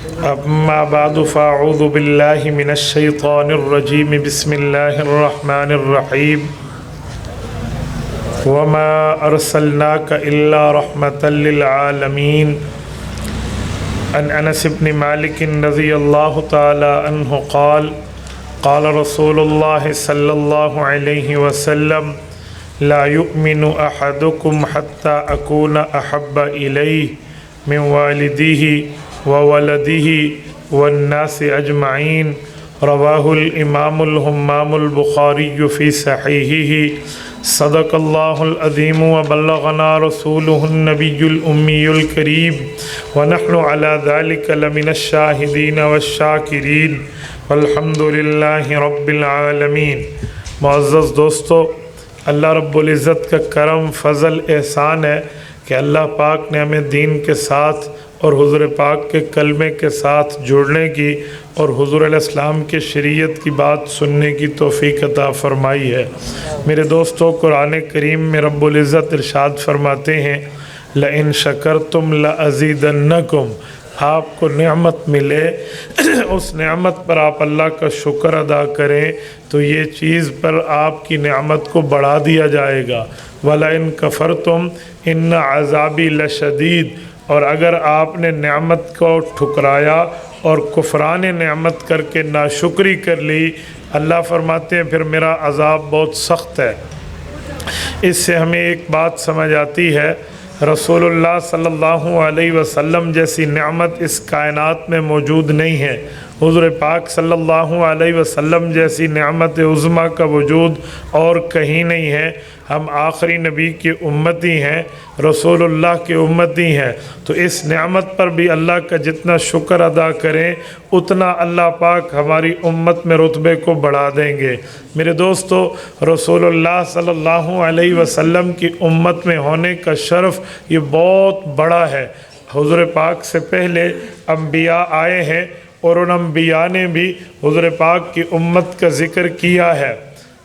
اما بعد فاعوذ باللہ من الشیطان الرجیم بسم اللہ الرحمن الرحیم وما ارسلناک الا رحمتا للعالمین عن انس بن مالک رضی اللہ تعالی عنہ قال قال رسول اللہ صلی اللہ علیہ وسلم لا يؤمن احدكم حتى اكون احب الیہ من والدیہ وولدہ والناس اجمعین رواہ الامام الہمام البخاری فی صحیحہ صدق اللہ العظیم وبلغنا رسولہ النبی الأمی الکریم ونحن على ذلك لمن الشاہدین والشاکرین والحمد للہ رب العالمین۔ معزز دوستو، اللہ رب العزت کا کرم فضل احسان ہے کہ اللہ پاک نے ہمیں دین کے ساتھ اور حضور پاک کے کلمے کے ساتھ جڑنے کی اور حضور علیہ السلام کے شریعت کی بات سننے کی توفیق عطا فرمائی ہے۔ میرے دوستو، قرآن کریم میں رب العزت ارشاد فرماتے ہیں لَإِن شَكَرْتُمْ لَأَزِيدَنَّكُمْ، آپ کو نعمت ملے اس نعمت پر آپ اللہ کا شکر ادا کریں تو یہ چیز پر آپ کی نعمت کو بڑھا دیا جائے گا۔ وَلَئِن كَفَرْتُمْ إِنَّ عَذَابِي لَشَدِيدٌ، اور اگر آپ نے نعمت کو ٹھکرایا اور کفران نعمت کر کے ناشکری کر لی، اللہ فرماتے ہیں پھر میرا عذاب بہت سخت ہے۔ اس سے ہمیں ایک بات سمجھ آتی ہے، رسول اللہ صلی اللہ علیہ وسلم جیسی نعمت اس کائنات میں موجود نہیں ہے۔ حضور پاک صلی اللہ علیہ وسلم جیسی نعمت عظمیٰ کا وجود اور کہیں نہیں ہے۔ ہم آخری نبی کی امتی ہیں، رسول اللہ کی امتی ہیں، تو اس نعمت پر بھی اللہ کا جتنا شکر ادا کریں اتنا اللہ پاک ہماری امت میں رتبے کو بڑھا دیں گے۔ میرے دوستو، رسول اللہ صلی اللہ علیہ وسلم کی امت میں ہونے کا شرف یہ بہت بڑا ہے۔ حضور پاک سے پہلے انبیاء آئے ہیں اور ان انبیاء نے بھی حضور پاک کی امت کا ذکر کیا ہے۔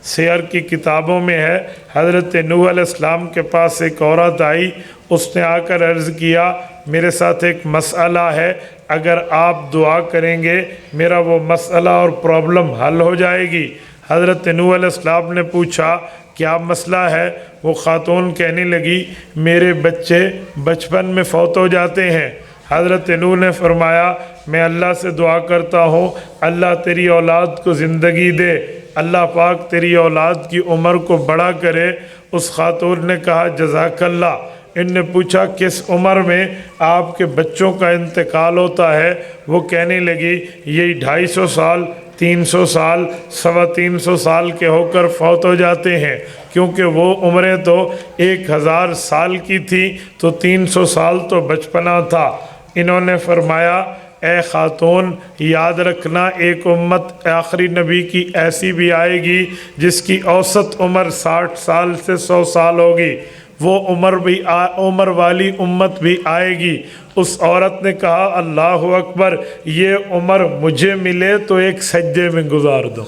سیر کی کتابوں میں ہے، حضرت نوح علیہ السلام کے پاس ایک عورت آئی، اس نے آ کر عرض کیا میرے ساتھ ایک مسئلہ ہے، اگر آپ دعا کریں گے میرا وہ مسئلہ اور پرابلم حل ہو جائے گی۔ حضرت نوح علیہ السلام نے پوچھا کیا مسئلہ ہے؟ وہ خاتون کہنے لگی میرے بچے بچپن میں فوت ہو جاتے ہیں۔ حضرت نوح نے فرمایا میں اللہ سے دعا کرتا ہوں اللہ تیری اولاد کو زندگی دے، اللہ پاک تیری اولاد کی عمر کو بڑا کرے۔ اس خاتون نے کہا جزاک اللہ۔ ان نے پوچھا کس عمر میں آپ کے بچوں کا انتقال ہوتا ہے؟ وہ کہنے لگی یہی 250 سال، 300 سال، 350 سال کے ہو کر فوت ہو جاتے ہیں، کیونکہ وہ عمریں تو 1000 سال کی تھی تو 300 سال تو بچپنا تھا۔ انہوں نے فرمایا اے خاتون یاد رکھنا ایک امت آخری نبی کی ایسی بھی آئے گی جس کی اوسط عمر 60 سال سے 100 سال ہوگی، وہ عمر والی امت بھی آئے گی۔ اس عورت نے کہا اللہ اکبر، یہ عمر مجھے ملے تو ایک سجدے میں گزار دو۔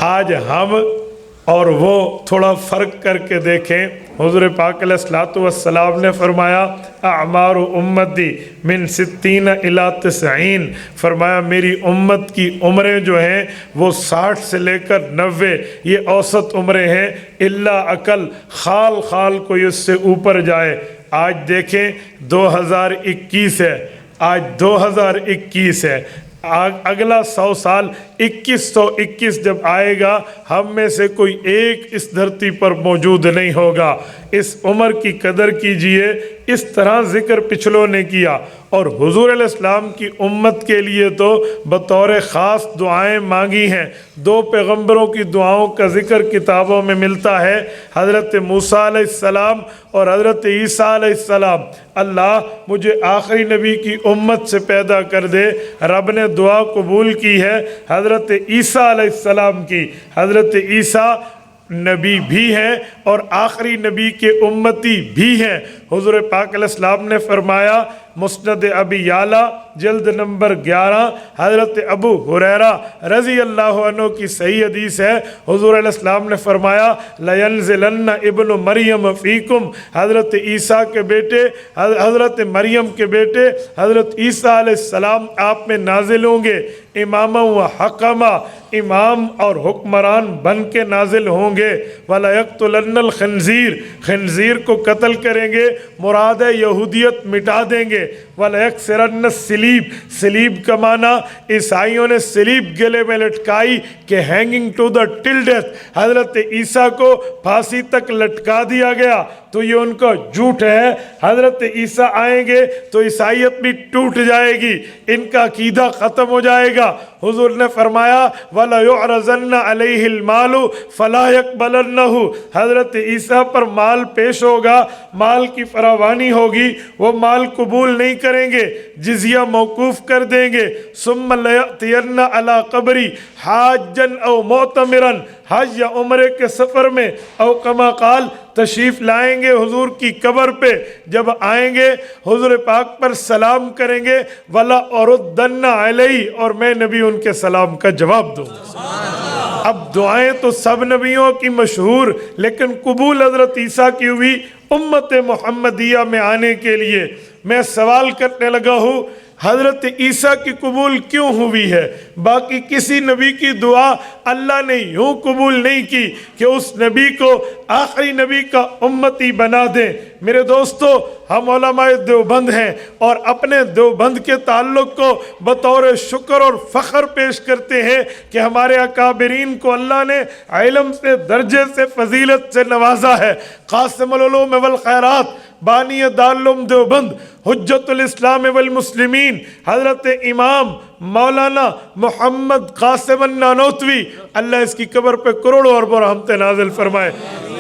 آج ہم اور وہ تھوڑا فرق کر کے دیکھیں۔ حضور پاک علیہ الصلوۃ والسلام نے فرمایا اعمار امتی من 60 الی 90، فرمایا میری امت کی عمریں جو ہیں وہ 60 سے لے کر 90 یہ اوسط عمریں ہیں، الا عقل خال خال کوئی اس سے اوپر جائے۔ آج دیکھیں 2021 ہے، آج 2021 ہے، اگلا 100 سال 2121 جب آئے گا ہم میں سے کوئی ایک اس دھرتی پر موجود نہیں ہوگا۔ اس عمر کی قدر کیجئے، اس طرح ذکر پچھلوں نے کیا، اور حضور علیہ السلام کی امت کے لیے تو بطور خاص دعائیں مانگی ہیں۔ 2 پیغمبروں کی دعاؤں کا ذکر کتابوں میں ملتا ہے، حضرت موسیٰ علیہ السلام اور حضرت عیسیٰ علیہ السلام۔ اللہ مجھے آخری نبی کی امت سے پیدا کر دے، رب نے دعا قبول کی ہے حضرت عیسیٰ علیہ السلام کی۔ حضرت عیسیٰ نبی بھی ہیں اور آخری نبی کے امتی بھی ہیں۔ حضور پاک علیہ السلام نے فرمایا، مسند ابی یعلا جلد نمبر 11، حضرت ابو ہریرہ رضی اللہ عنہ کی صحیح حدیث ہے، حضور علیہ السلام نے فرمایا لَيَنزِلَنَّ ابن مریم فیکم، حضرت عیسیٰ کے بیٹے، حضرت مریم کے بیٹے حضرت عیسیٰ علیہ السلام آپ میں نازل ہوں گے، امامہ و حکمہ، امام اور حکمران بن کے نازل ہوں گے، وَلَيَقْتُلَنَّ الْخِنْزِيرَ، خنزیر کو قتل کریں گے، مراد یہودیت مٹا دیں گے، وَلَيَكْسِرَنَّ الصَّلِيبَ، صلیب کا معنی عیسائیوں نے صلیب گلے میں لٹکائی کہ hanging to the till death, حضرت عیسیٰ کو پھانسی تک لٹکا دیا گیا، تو یہ ان کا جھوٹ ہے۔ حضرت عیسیٰ آئیں گے تو عیسائیت بھی ٹوٹ جائے گی، ان کا عقیدہ ختم ہو جائے گا۔ حضور نے فرمایا وَلَا يُعْرَضَنَّ عَلَيْهِ الْمَالُ فَلَا يَقْبَلَنَّهُ، حضرت عیسیٰ پر مال پیش ہوگا، مال کی فراوانی ہوگی، وہ مال قبول نہیں کریں گے، جزیہ موقوف کر دیں گے۔ ثُمَّ لَيَأْتِيَنَّ عَلَىٰ قَبْرِ حَاجًّا أَوْ مُعْتَمِرًا، حج یا عمرے کے سفر میں، او کما قال، تشریف لائیں گے حضور کی قبر پہ، جب آئیں گے حضور پاک پر سلام کریں گے، وَلَا أَرُدَّنَّ عَلَيْهِ، اور میں نبی ان کے سلام کا جواب دوں گا۔ اب دعائیں تو سب نبیوں کی مشہور، لیکن قبول حضرت عیسیٰ کی ہوئی امت محمدیہ میں آنے کے لیے۔ میں سوال کرنے لگا ہوں حضرت عیسیٰ کی قبول کیوں ہوئی ہے؟ باقی کسی نبی کی دعا اللہ نے یوں قبول نہیں کی کہ اس نبی کو آخری نبی کا امتی بنا دیں۔ میرے دوستو، ہم علماء دیوبند ہیں اور اپنے دیوبند کے تعلق کو بطور شکر اور فخر پیش کرتے ہیں کہ ہمارے اکابرین کو اللہ نے علم سے، درجے سے، فضیلت سے نوازا ہے۔ قاسم العلوم والخیرات، بانی دارالعلوم دیوبند، حجت الاسلام والمسلمین، حضرت امام مولانا محمد قاسم النانوتوی، اللہ اس کی قبر پہ کروڑوں اربوں رحمتیں نازل فرمائے،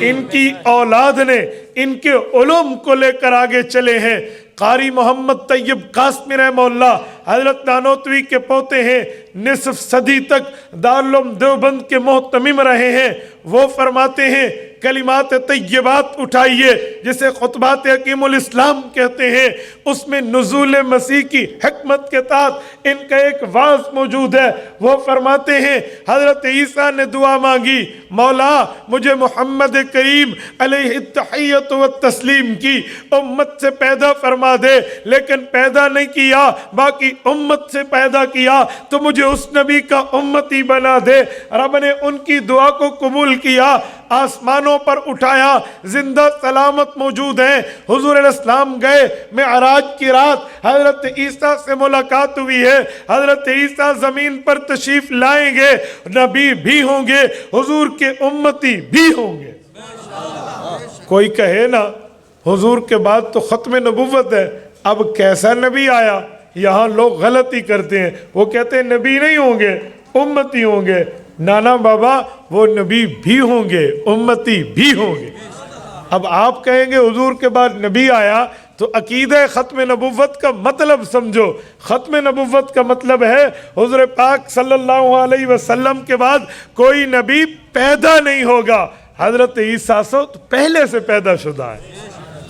ان کی اولاد نے ان کے علوم کو لے کر آگے چلے ہیں۔ قاری محمد طیب قاسمی رحمہ اللہ حضرت نانوتوی کے پوتے ہیں، نصف صدی تک دارالعلوم دیوبند کے محتمم رہے ہیں۔ وہ فرماتے ہیں کلمات طیبات اٹھائیے، جسے خطبات حکیم الاسلام کہتے ہیں، اس میں نزول مسیح کی حکمت کے تحت ان کا ایک واعظ موجود ہے۔ وہ فرماتے ہیں حضرت عیسیٰ نے دعا مانگی، مولا مجھے محمد کریم علیہ التحیت والتسلیم کی امت سے پیدا فرما دے، لیکن پیدا نہیں کیا، باقی امت سے پیدا کیا، تو مجھے اس نبی کا امتی بنا دے۔ رب نے ان کی دعا کو قبول کیا، آسمانوں پر اٹھایا، زندہ سلامت موجود ہیں۔ حضور علیہ السلام گئے، معراج کی رات حضرت عیسیٰ سے ملاقات ہوئی ہے۔ حضرت عیسیٰ زمین پر تشریف لائیں گے، نبی بھی ہوں گے، حضور کے امتی بھی ہوں گے۔ کوئی کہے نا حضور کے بعد تو ختم نبوت ہے، اب کیسا نبی آیا؟ یہاں لوگ غلطی کرتے ہیں، وہ کہتے ہیں نبی نہیں ہوں گے، امتی ہوں گے۔ نانا بابا، وہ نبی بھی ہوں گے، امتی بھی ہوں گے۔ اب آپ کہیں گے حضور کے بعد نبی آیا، تو عقیدہ ختم نبوت کا مطلب سمجھو۔ ختم نبوت کا مطلب ہے حضور پاک صلی اللہ علیہ وسلم کے بعد کوئی نبی پیدا نہیں ہوگا۔ حضرت عیسیٰ تو پہلے سے پیدا شدہ ہے۔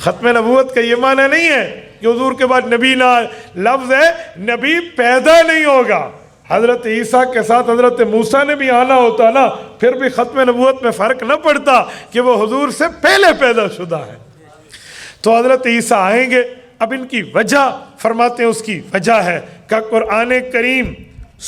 ختم نبوت کا یہ معنی نہیں ہے کہ حضور کے بعد نبی نہ آئے، لفظ ہے نبی پیدا نہیں ہوگا۔ حضرت عیسیٰ کے ساتھ حضرت موسیٰ نے بھی آنا ہوتا نا، پھر بھی ختم نبوت میں فرق نہ پڑتا کہ وہ حضور سے پہلے پیدا شدہ ہے۔ تو حضرت عیسیٰ آئیں گے۔ اب ان کی وجہ فرماتے ہیں، اس کی وجہ ہے کہ قرآن کریم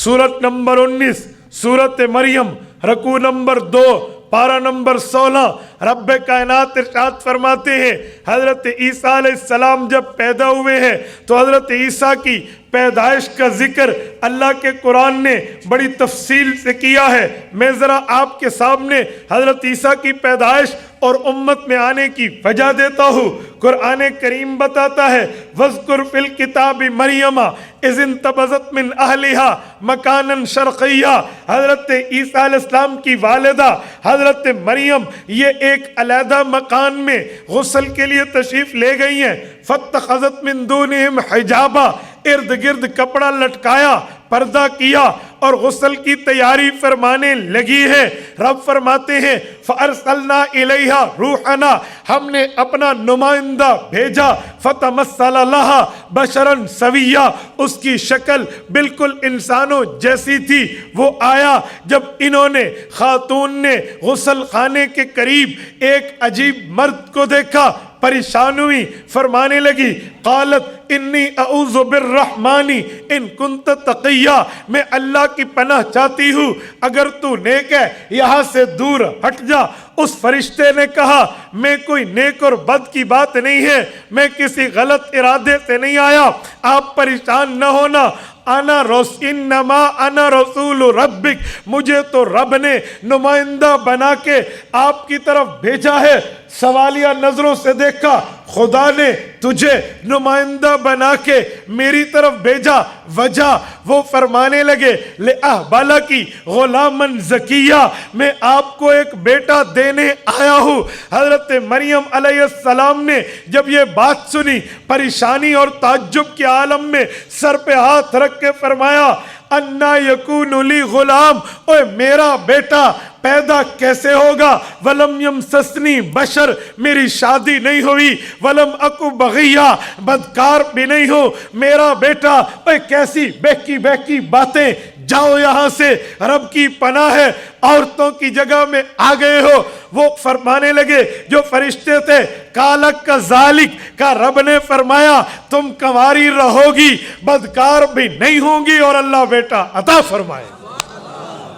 سورت نمبر 19 سورت مریم رکوع نمبر 2 پارہ نمبر 16 رب کائنات ارشاد فرماتے ہیں حضرت عیسیٰ علیہ السلام جب پیدا ہوئے ہیں تو حضرت عیسیٰ کی پیدائش کا ذکر اللہ کے قرآن نے بڑی تفصیل سے کیا ہے۔ میں ذرا آپ کے سامنے حضرت عیسیٰ کی پیدائش اور امت میں آنے کی وجہ دیتا ہوں۔ قرآن کریم بتاتا ہے وَاذْكُرْ فِي الْكِتَابِ مَرْيَمَ إِذِ انتبذت مِنْ أَهْلِهَا مَكَانًا شَرْقِيًّا۔ حضرت عیسیٰ علیہ السلام کی والدہ حضرت مریم یہ ایک علیحدہ مکان میں غسل کے لیے تشریف لے گئی ہیں۔ فَاتَّخَذَتْ مِن دُونِهِمْ حِجَابًا، ارد گرد کپڑا لٹکایا، پردہ کیا، اور غسل کی تیاری فرمانے لگی ہے۔ رب فرماتے ہیں فَأَرْسَلْنَا إِلَيْهَا رُوحَنَا، ہم نے اپنا نمائندہ بھیجا، فَتَمَثَّلَ لَهَا بَشَرًا سَوِيًّا، اس کی شکل بالکل انسانوں جیسی تھی۔ وہ آیا، جب انہوں نے خاتون نے غسل خانے کے قریب ایک عجیب مرد کو دیکھا، پریشان ہوئی، فرمانے لگی قالت انی اعوذ بالرحمن ان کنت تقیہ، میں اللہ کی پناہ چاہتی ہوں اگر تو نیک ہے یہاں سے دور ہٹ جا۔ اس فرشتے نے کہا میں کوئی نیک اور بد کی بات نہیں ہے، میں کسی غلط ارادے سے نہیں آیا، آپ پریشان نہ ہونا، انما انا رسول ربک، مجھے تو رب نے نمائندہ بنا کے آپ کی طرف بھیجا ہے۔ سوالیہ نظروں سے دیکھا، خدا نے تجھے نمائندہ بنا کے میری طرف بھیجا، وجہ وہ فرمانے لگے لِأَهْبَلَكِ غُلَامًا زَكِيًّا، میں آپ کو ایک بیٹا دینے آیا ہوں۔ حضرت مریم علیہ السلام نے جب یہ بات سنی، پریشانی اور تعجب کے عالم میں سر پہ ہاتھ رکھ کے فرمایا انا یکون لی غلام، اوے میرا بیٹا پیدا کیسے ہوگا؟ ولم یمسسنی بشر، میری شادی نہیں ہوئی، ولم اکو بغیہ، بدکار بھی نہیں ہوں، میرا بیٹا، اوے کیسی بہکی بہکی باتیں، جاؤ یہاں سے، رب کی پناہ ہے، عورتوں کی جگہ میں آ گئے ہو۔ وہ فرمانے لگے جو فرشتے تھے کالک کا ذالک کا، رب نے فرمایا تم کنواری رہو گی، بدکار بھی نہیں ہوں گی اور اللہ بیٹا عطا فرمائے۔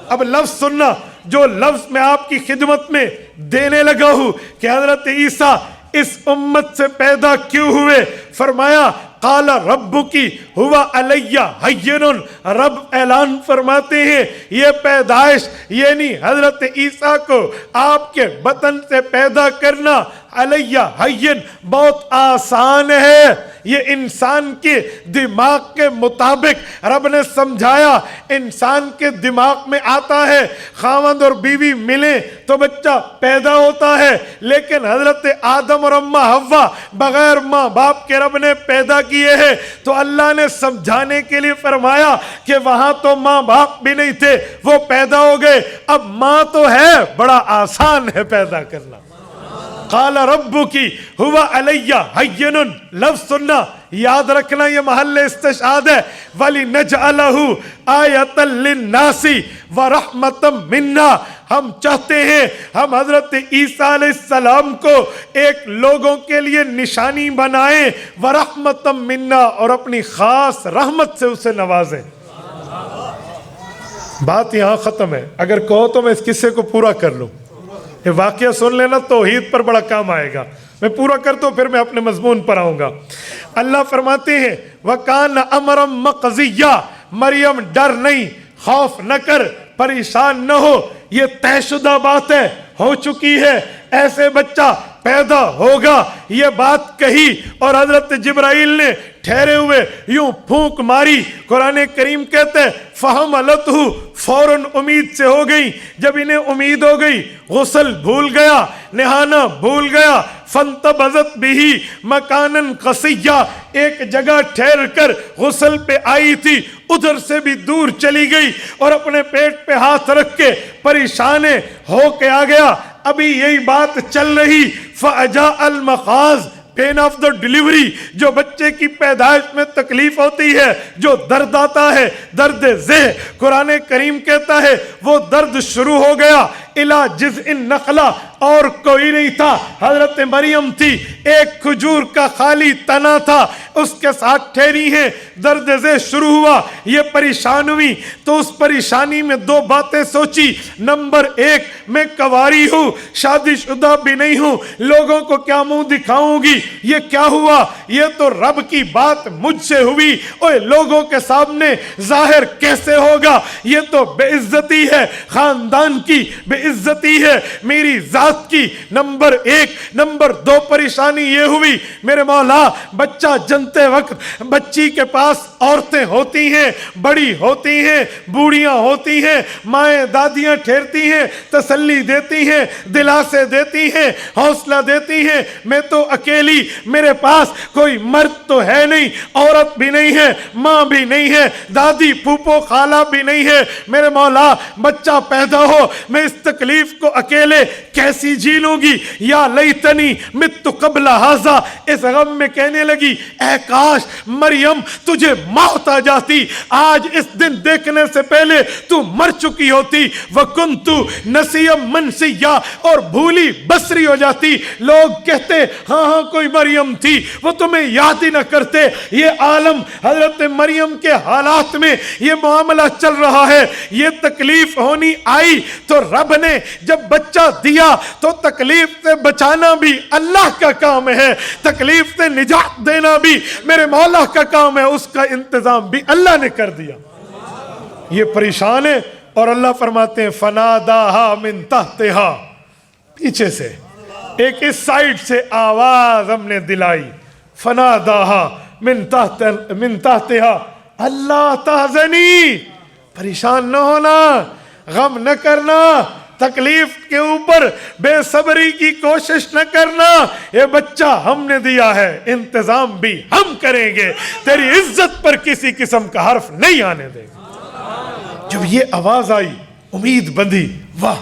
اب لفظ سننا جو لفظ میں آپ کی خدمت میں دینے لگا ہوں کہ حضرت عیسیٰ اس امت سے پیدا کیوں ہوئے۔ فرمایا قال ربکی ہوا علیہ ہین، رب اعلان فرماتے ہیں یہ پیدائش یعنی حضرت عیسیٰ کو آپ کے بطن سے پیدا کرنا علیہ ہین بہت آسان ہے۔ یہ انسان کے دماغ کے مطابق رب نے سمجھایا، انسان کے دماغ میں آتا ہے خاوند اور بیوی ملیں تو بچہ پیدا ہوتا ہے، لیکن حضرت آدم اور اماں حوا بغیر ماں باپ کے رب نے پیدا کیے ہیں، تو اللہ نے سمجھانے کے لیے فرمایا کہ وہاں تو ماں باپ بھی نہیں تھے، وہ پیدا ہو گئے، اب ماں تو ہے، بڑا آسان ہے پیدا کرنا۔ قال ربکی ہوا علیہ ہین، لفظ سننا یاد رکھنا، یہ محل استشہاد ہے۔ وَلِنَجْعَلَهُ آیَةً لِلنَّاسِ وَرَحْمَةً مِنَّا، ہم چاہتے ہیں ہم حضرت عیسیٰ علیہ السلام کو ایک لوگوں کے لیے نشانی بنائیں، وَرَحْمَةً مِنَّا، اور اپنی خاص رحمت سے اسے نوازیں۔ بات یہاں ختم ہے، اگر کہو تو میں اس قصے کو پورا کر لوں، یہ واقعہ سن لینا توحید پر بڑا کام آئے گا، میں پورا کرتا ہوں پھر میں اپنے مضمون پر آؤں گا۔ اللہ فرماتے ہیں وَكَانَ أَمْرًا مَقْضِيًّا، مریم ڈر نہیں، خوف نہ کر، پریشان نہ ہو، یہ طے شدہ بات ہے، ہو چکی ہے، ایسے بچہ پیدا ہوگا، یہ بات کہی اور حضرت جبرائیل نے ٹھہرے ہوئے یوں پھونک ماری۔ قرآن کریم کہتے ہیں فَحَمَلَتْهُ، فوراً امید سے ہو گئی۔ جب انہیں امید ہو گئی، غسل بھول گیا، نہانا بھول گیا، فَانْتَبَذَتْ بِهِ مَكَانًا قَصِيًّا، ایک جگہ ٹھہر کر غسل پہ آئی تھی، ادھر سے بھی دور چلی گئی اور اپنے پیٹ پہ ہاتھ رکھ کے پریشان ہو کے آ گیا۔ ابھی یہی بات چل رہی، فَأَجَاءَ الْمَخَاض، پین آف دا ڈیلیوری، جو بچے کی پیدائش میں تکلیف ہوتی ہے، جو درد آتا ہے، درد ذہ، قرآن کریم کہتا ہے وہ درد شروع ہو گیا۔ اِلَى جِذْعِ النَّخْلَةِ، اور کوئی نہیں تھا، حضرت مریم تھی، ایک کھجور کا خالی تنا تھا، اس کے ساتھ ٹھہری ہیں، درد ذہ شروع ہوا، یہ پریشان ہوئی، تو اس پریشانی میں دو باتیں سوچی۔ نمبر ایک، میں کنواری ہوں، شادی شدہ بھی نہیں ہوں، لوگوں کو کیا منہ دکھاؤں گی، یہ کیا ہوا، یہ تو رب کی بات مجھ سے ہوئی، اوے لوگوں کے سامنے ظاہر کیسے ہوگا، یہ تو بے عزتی ہے، خاندان کی بے عزت ہی ہے میری ذات کی نمبر 1۔ نمبر 2 پریشانی یہ ہوئی میرے مولا بچہ جنتے وقت بچی کے پاس عورتیں ہوتی ہیں، بڑی ہوتی ہیں، بوڑھیاں ہوتی ہیں، مائیں دادیاں ٹھہرتی ہیں، تسلی دیتی ہیں، دلاسے دیتی ہیں، حوصلہ دیتی ہیں، میں تو اکیلی، میرے پاس کوئی مرد تو ہے نہیں، عورت بھی نہیں ہے، ماں بھی نہیں ہے، دادی پھوپھو خالہ بھی نہیں ہے، میرے مولا بچہ پیدا ہو میں اس تکلیف کو اکیلے کیسی جی لوں گی، یا لیتنی مت قبل ھذا، اس غم میں کہنے لگی اے کاش مریم تجھے موت آ جاتی، آج اس دن دیکھنے سے پہلے تو مر چکی ہوتی، وکنت نسیا منسیا، اور بھولی بسری ہو جاتی، لوگ کہتے ہاں ہاں کوئی مریم تھی، وہ تمہیں یاد ہی نہ کرتے۔ یہ عالم حضرت مریم کے حالات میں یہ معاملہ چل رہا ہے، یہ تکلیف ہونی آئی تو رب نے جب بچہ دیا تو تکلیف سے بچانا بھی اللہ کا کام ہے، تکلیف سے نجات دینا بھی میرے مولا کا کام ہے، اس کا انتظام بھی اللہ نے کر دیا۔ یہ پریشان ہے اور اللہ فرماتے ہیں فناداہا من تحتہا، پیچھے سے ایک اس سائیڈ سے آواز ہم نے دلائی، فناداہا من تحتہا اللہ تحزنی، پریشان نہ ہونا، غم نہ کرنا، تکلیف کے اوپر بے صبری کی کوشش نہ کرنا، یہ بچہ ہم نے دیا ہے، انتظام بھی ہم کریں گے، تیری عزت پر کسی قسم کا حرف نہیں آنے دیں گے۔ جب یہ آواز آئی امید بندھی، واہ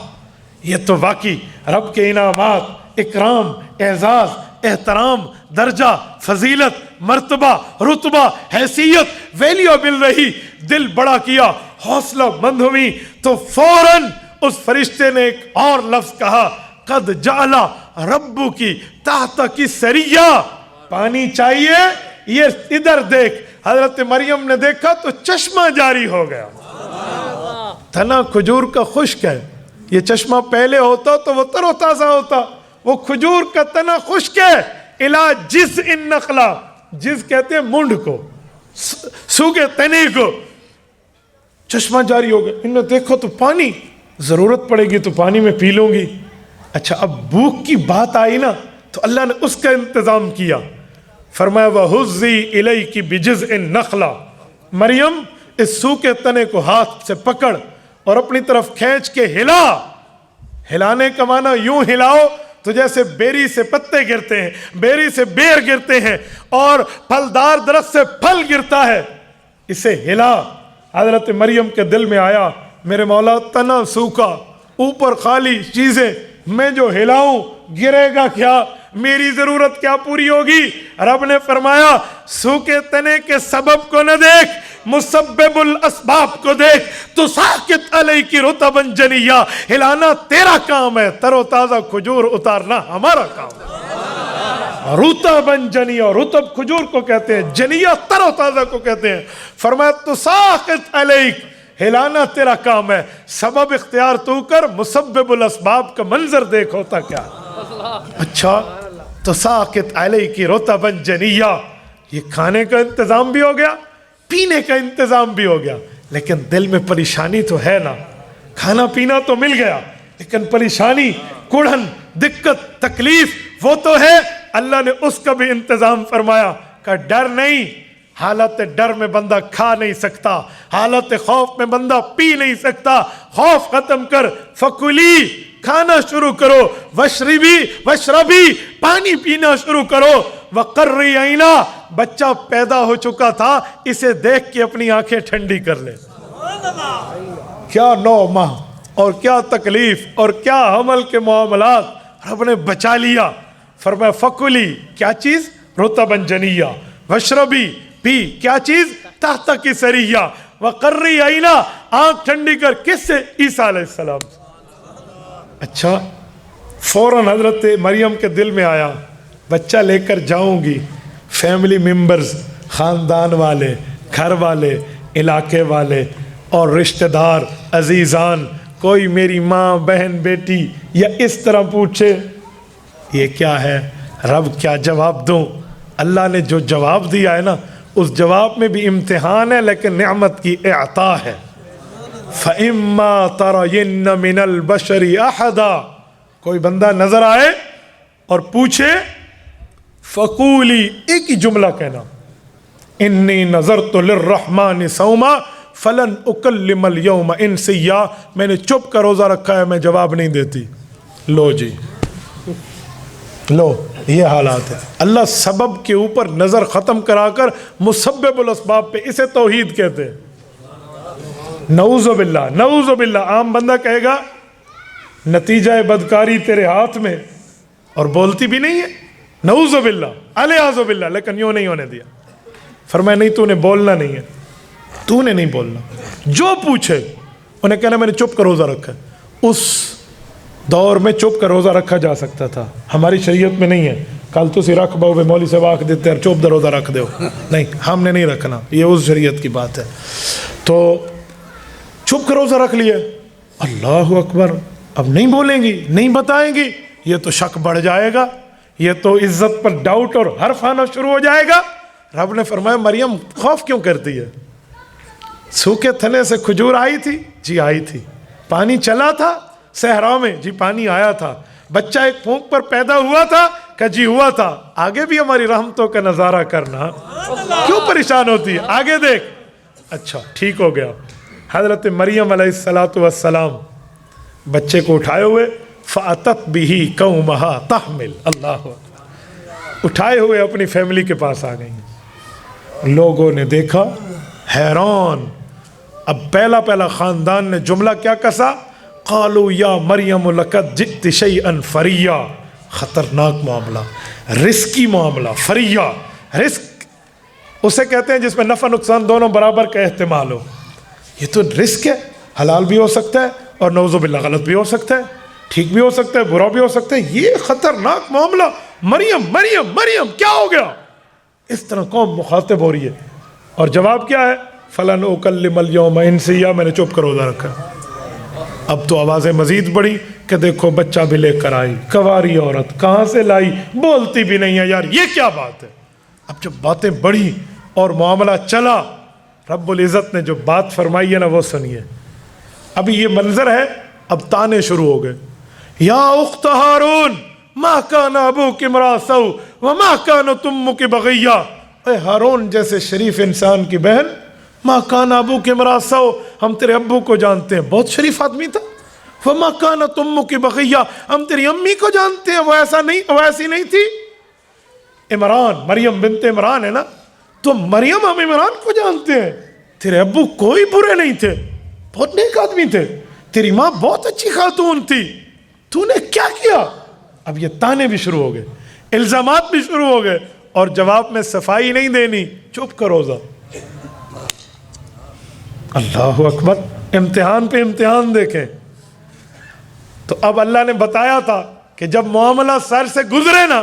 یہ تو واقعی رب کے انعامات، اکرام، اعزاز، احترام، درجہ، فضیلت، مرتبہ، رتبہ، حیثیت، ویلیو مل رہی، دل بڑا کیا، حوصلہ مند ہوئی، تو فوراً اس فرشتے نے ایک اور لفظ کہا قد جعل ربکی تحتکی سریہ، پانی چاہیے، یہ ادھر دیکھ۔ حضرت مریم نے دیکھا تو چشمہ جاری ہو گیا، تنا کھجور کا خشک ہے، یہ چشمہ پہلے ہوتا تو وہ تر و تازہ ہوتا، وہ کھجور کا تنا خشک ہے، الا جز ان نخلا، جز کہتے ہیں منڈ کو، سوکھے تنے کو، چشمہ جاری ہو گیا۔ انہوں نے دیکھو تو پانی، ضرورت پڑے گی تو پانی میں پی لوں گی۔ اچھا اب بھوک کی بات آئی نا تو اللہ نے اس کا انتظام کیا، فرمایا وَهُزِّي إِلَيْكِ بِجِزْءِ النَّخْلَةِ، مریم اس سوکھے تنے کو ہاتھ سے پکڑ اور اپنی طرف کھینچ کے ہلا، ہلانے کا معنی یوں ہلاؤ تو جیسے بیری سے پتے گرتے ہیں، بیری سے بیر گرتے ہیں اور پھلدار درخت سے پھل گرتا ہے، اسے ہلا۔ حضرت مریم کے دل میں آیا میرے مولا تنا سوکھا، اوپر خالی چیزیں، میں جو ہلاؤں گرے گا کیا، میری ضرورت کیا پوری ہوگی؟ رب نے فرمایا سوکھے تنے کے سبب کو نہ دیکھ، مسبب الاسباب کو دیکھ، تو ساکت علیک رطبا جنیہ، ہلانا تیرا کام ہے، تر و تازہ کھجور اتارنا ہمارا کام ہے۔ رطبا جنیہ، رطب کھجور کو کہتے ہیں، جنیہ تر و تازہ کو کہتے ہیں۔ فرمایا تو ساکت علیک، ہلانا تیرا کام ہے، سبب اختیار تو کر، مسبب الاسباب کا منظر دیکھ ہوتا کیا۔ اچھا تو ساکت علیک رطبا جنیہ، یہ کھانے کا انتظام بھی ہو گیا، پینے کا انتظام بھی ہو گیا، لیکن دل میں پریشانی تو ہے نا، کھانا پینا تو مل گیا لیکن پریشانی، کڑھن، دقت، تکلیف وہ تو ہے۔ اللہ نے اس کا بھی انتظام فرمایا کہ ڈر نہیں، حالت ڈر میں بندہ کھا نہیں سکتا، حالت خوف میں بندہ پی نہیں سکتا، خوف ختم کر، فکلی، کھانا شروع کرو، وشربی، پانی پینا شروع کرو، وقرری عینا، بچہ پیدا ہو چکا تھا، اسے دیکھ کے اپنی آنکھیں ٹھنڈی کر لے۔ کیا 9 ماہ اور کیا تکلیف اور کیا حمل کے معاملات، رب نے بچا لیا۔ فرمایا فکلی، کیا چیز؟ رطبا جنیہ، وشربی، پی، کیا چیز؟ تحت کی سریہ، وقرری عینا، آنکھ ٹھنڈی کر، کس سے؟ عیسیٰ علیہ السلام۔ اچھا فوراً حضرت مریم کے دل میں آیا بچہ لے کر جاؤں گی، فیملی ممبرز، خاندان والے، گھر والے، علاقے والے اور رشتہ دار، عزیزان، کوئی میری ماں، بہن، بیٹی یا اس طرح پوچھے یہ کیا ہے، رب کیا جواب دوں؟ اللہ نے جو جواب دیا ہے نا، اس جواب میں بھی امتحان ہے لیکن نعمت کی اعطا ہے۔ فَإِمَّا تَرَيِنَّ مِنَ الْبَشَرِ أَحَدًا، کوئی بندہ نظر آئے اور پوچھے، فقولی، ایک ہی جملہ کہنا، انی نظرت للرحمن صوما فلن اکلم اليوم انسیا، میں نے چپ کا روزہ رکھا ہے، میں جواب نہیں دیتی۔ لو جی، لو یہ حالات ہے۔ اللہ سبب کے اوپر نظر ختم کرا کر مسبب الاسباب پہ، اسے توحید کہتے ہیں۔ نعوذ باللہ، نعوذ باللہ۔ عام بندہ کہے گا نتیجہ بدکاری تیرے ہاتھ میں، اور بولتی بھی نہیں ہے، نعوذ باللہ، الیاذ باللہ، لیکن یوں نہیں ہونے دیا۔ فرمایا نہیں، تو نے بولنا نہیں ہے، تو نے نہیں بولنا، جو پوچھے انہیں کہنا میں نے چپ کا روزہ رکھا ہے۔ اس دور میں چپ کا روزہ رکھا جا سکتا تھا، ہماری شریعت میں نہیں ہے۔ کل تسی رکھ باؤ مولوی صاحب آکھ دیتے ہیں چپ دا روزہ رکھ دو، نہیں، ہم نے نہیں رکھنا، یہ اس شریعت کی بات ہے۔ تو چپ کا روزہ رکھ لیا، اللہ اکبر، اب نہیں بولیں گی، نہیں بتائیں گی، یہ تو شک بڑھ جائے گا، یہ تو عزت پر ڈاؤٹ اور حرف آنا شروع ہو جائے گا۔ رب نے فرمایا مریم خوف کیوں کرتی ہے؟ سوکھے تھنے سے کھجور آئی تھی؟ جی آئی تھی۔ پانی چلا تھا صحرا میں؟ جی پانی آیا تھا۔ بچہ ایک پھونک پر پیدا ہوا تھا؟ کہ جی ہوا تھا۔ آگے بھی ہماری رحمتوں کا نظارہ کرنا، کیوں پریشان ہوتی ہے؟ آگے دیکھ، اچھا ٹھیک ہو گیا۔ حضرت مریم علیہ السلام بچے کو اٹھائے ہوئے، فَأَتَتْ بِهِ قَوْمَهَا تَحْمِلُ، اللہ اٹھائے ہوئے اپنی فیملی کے پاس آ گئی۔ لوگوں نے دیکھا، حیران۔ اب پہلا خاندان نے جملہ کیا کسا؟ قالوا یا مریم لقد جئت شیئا فریا، خطرناک معاملہ، رسکی معاملہ۔ فریا، رسک اسے کہتے ہیں جس میں نفع نقصان دونوں برابر کا احتمال ہو۔ یہ تو رسک ہے، حلال بھی ہو سکتا ہے اور نعوذ باللہ غلط بھی ہو سکتا ہے، ٹھیک بھی ہو سکتا ہے، برا بھی ہو سکتا ہے۔ یہ خطرناک معاملہ، مریم مریم مریم کیا ہو گیا؟ اس طرح قوم مخاطب ہو رہی ہے، اور جواب کیا ہے؟ فلن اکلم اليوم انسیا، میں نے چپ کر روزہ رکھا۔ اب تو آوازیں مزید بڑھی کہ دیکھو بچہ بھی لے کر آئی، کنواری عورت کہاں سے لائی، بولتی بھی نہیں ہے، یار یہ کیا بات ہے؟ اب جب باتیں بڑھی اور معاملہ چلا، رب العزت نے جو بات فرمائی ہے نا وہ سنیے۔ ابھی یہ منظر ہے، اب تانے شروع ہو گئے۔ یا اخت ہارون ما کان ابوک امرأ سوء وما کانت امک بغیہ، اے ہارون جیسے شریف انسان کی بہن، ما کان ابوک امرأ سوء، ہم تیرے ابو کو جانتے ہیں بہت شریف آدمی تھا، وما کانت امک بغیہ، ہم تیری امی کو جانتے ہیں وہ ایسی نہیں تھی۔ عمران، مریم بنت عمران ہے نا، تو مریم ہم عمران کو جانتے ہیں، تیرے ابو کوئی برے نہیں تھے، بہت نیک آدمی تھے، تیری ماں بہت اچھی خاتون تھی، تو نے کیا کیا؟ اب یہ تانے بھی شروع ہو گئے، الزامات بھی شروع ہو گئے، اور جواب میں صفائی نہیں دینی، چپ کر روزہ۔ اللہ اکبر، امتحان پہ امتحان دیکھیں۔ تو اب اللہ نے بتایا تھا کہ جب معاملہ سر سے گزرے نا،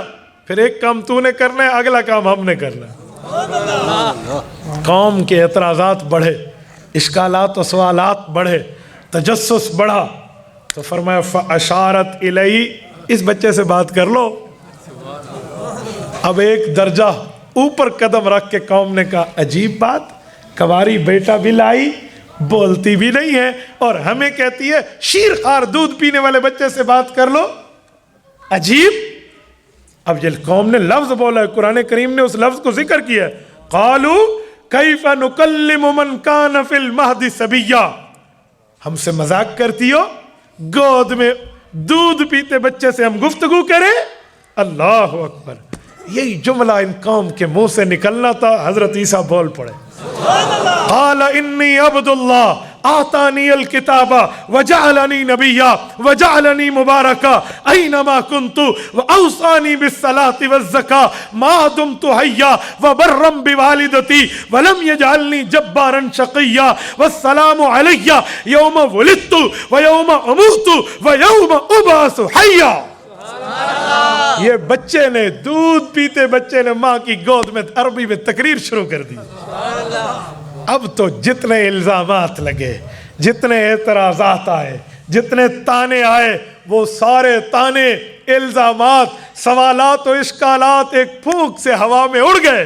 پھر ایک کام تو نے کرنا ہے، اگلا کام ہم نے کرنا ہے۔ قوم کے اعتراضات بڑھے، اشکالات و سوالات بڑھے، تجسس بڑھا، تو فرمایا فَأَشَارَتْ إِلَيْهِ، اس بچے سے بات کر لو۔ اب ایک درجہ اوپر قدم رکھ کے قوم نے کہا عجیب بات، کنواری بیٹا بھی لائی، بولتی بھی نہیں ہے، اور ہمیں کہتی ہے شیر خوار دودھ پینے والے بچے سے بات کر لو، عجیب۔ اب یہ قوم نے لفظ بولا ہے، قرآن کریم نے اس لفظ کو ذکر کیا ہے، قالوا کیف نکلم من کان فی المہد صبیا، ہم سے مذاق کرتی ہو، گود میں دودھ پیتے بچے سے ہم گفتگو کریں؟ اللہ اکبر، یہی جملہ ان قوم کے منہ سے نکلنا تھا، حضرت عیسیٰ بول پڑے، قال انی عبد اللہ آتانی الکتاب وجعلنی نبیا وجعلنی مبارکا اینما کنت واوصانی بالصلاة والزکاة ما دمت حیا وبرا بوالدتی ولم یجعلنی جبارا شقیا والسلام علی یوم ولدت ویوم اموت ویوم ابعث حیا۔ یہ بچے نے، دودھ پیتے بچے نے ماں کی گود میں عربی میں تقریر شروع کر دی۔ اب تو جتنے الزامات لگے، جتنے اعتراضات آئے، جتنے تانے آئے، وہ سارے تانے، الزامات، سوالات و اشکالات ایک پھونک سے ہوا میں اڑ گئے۔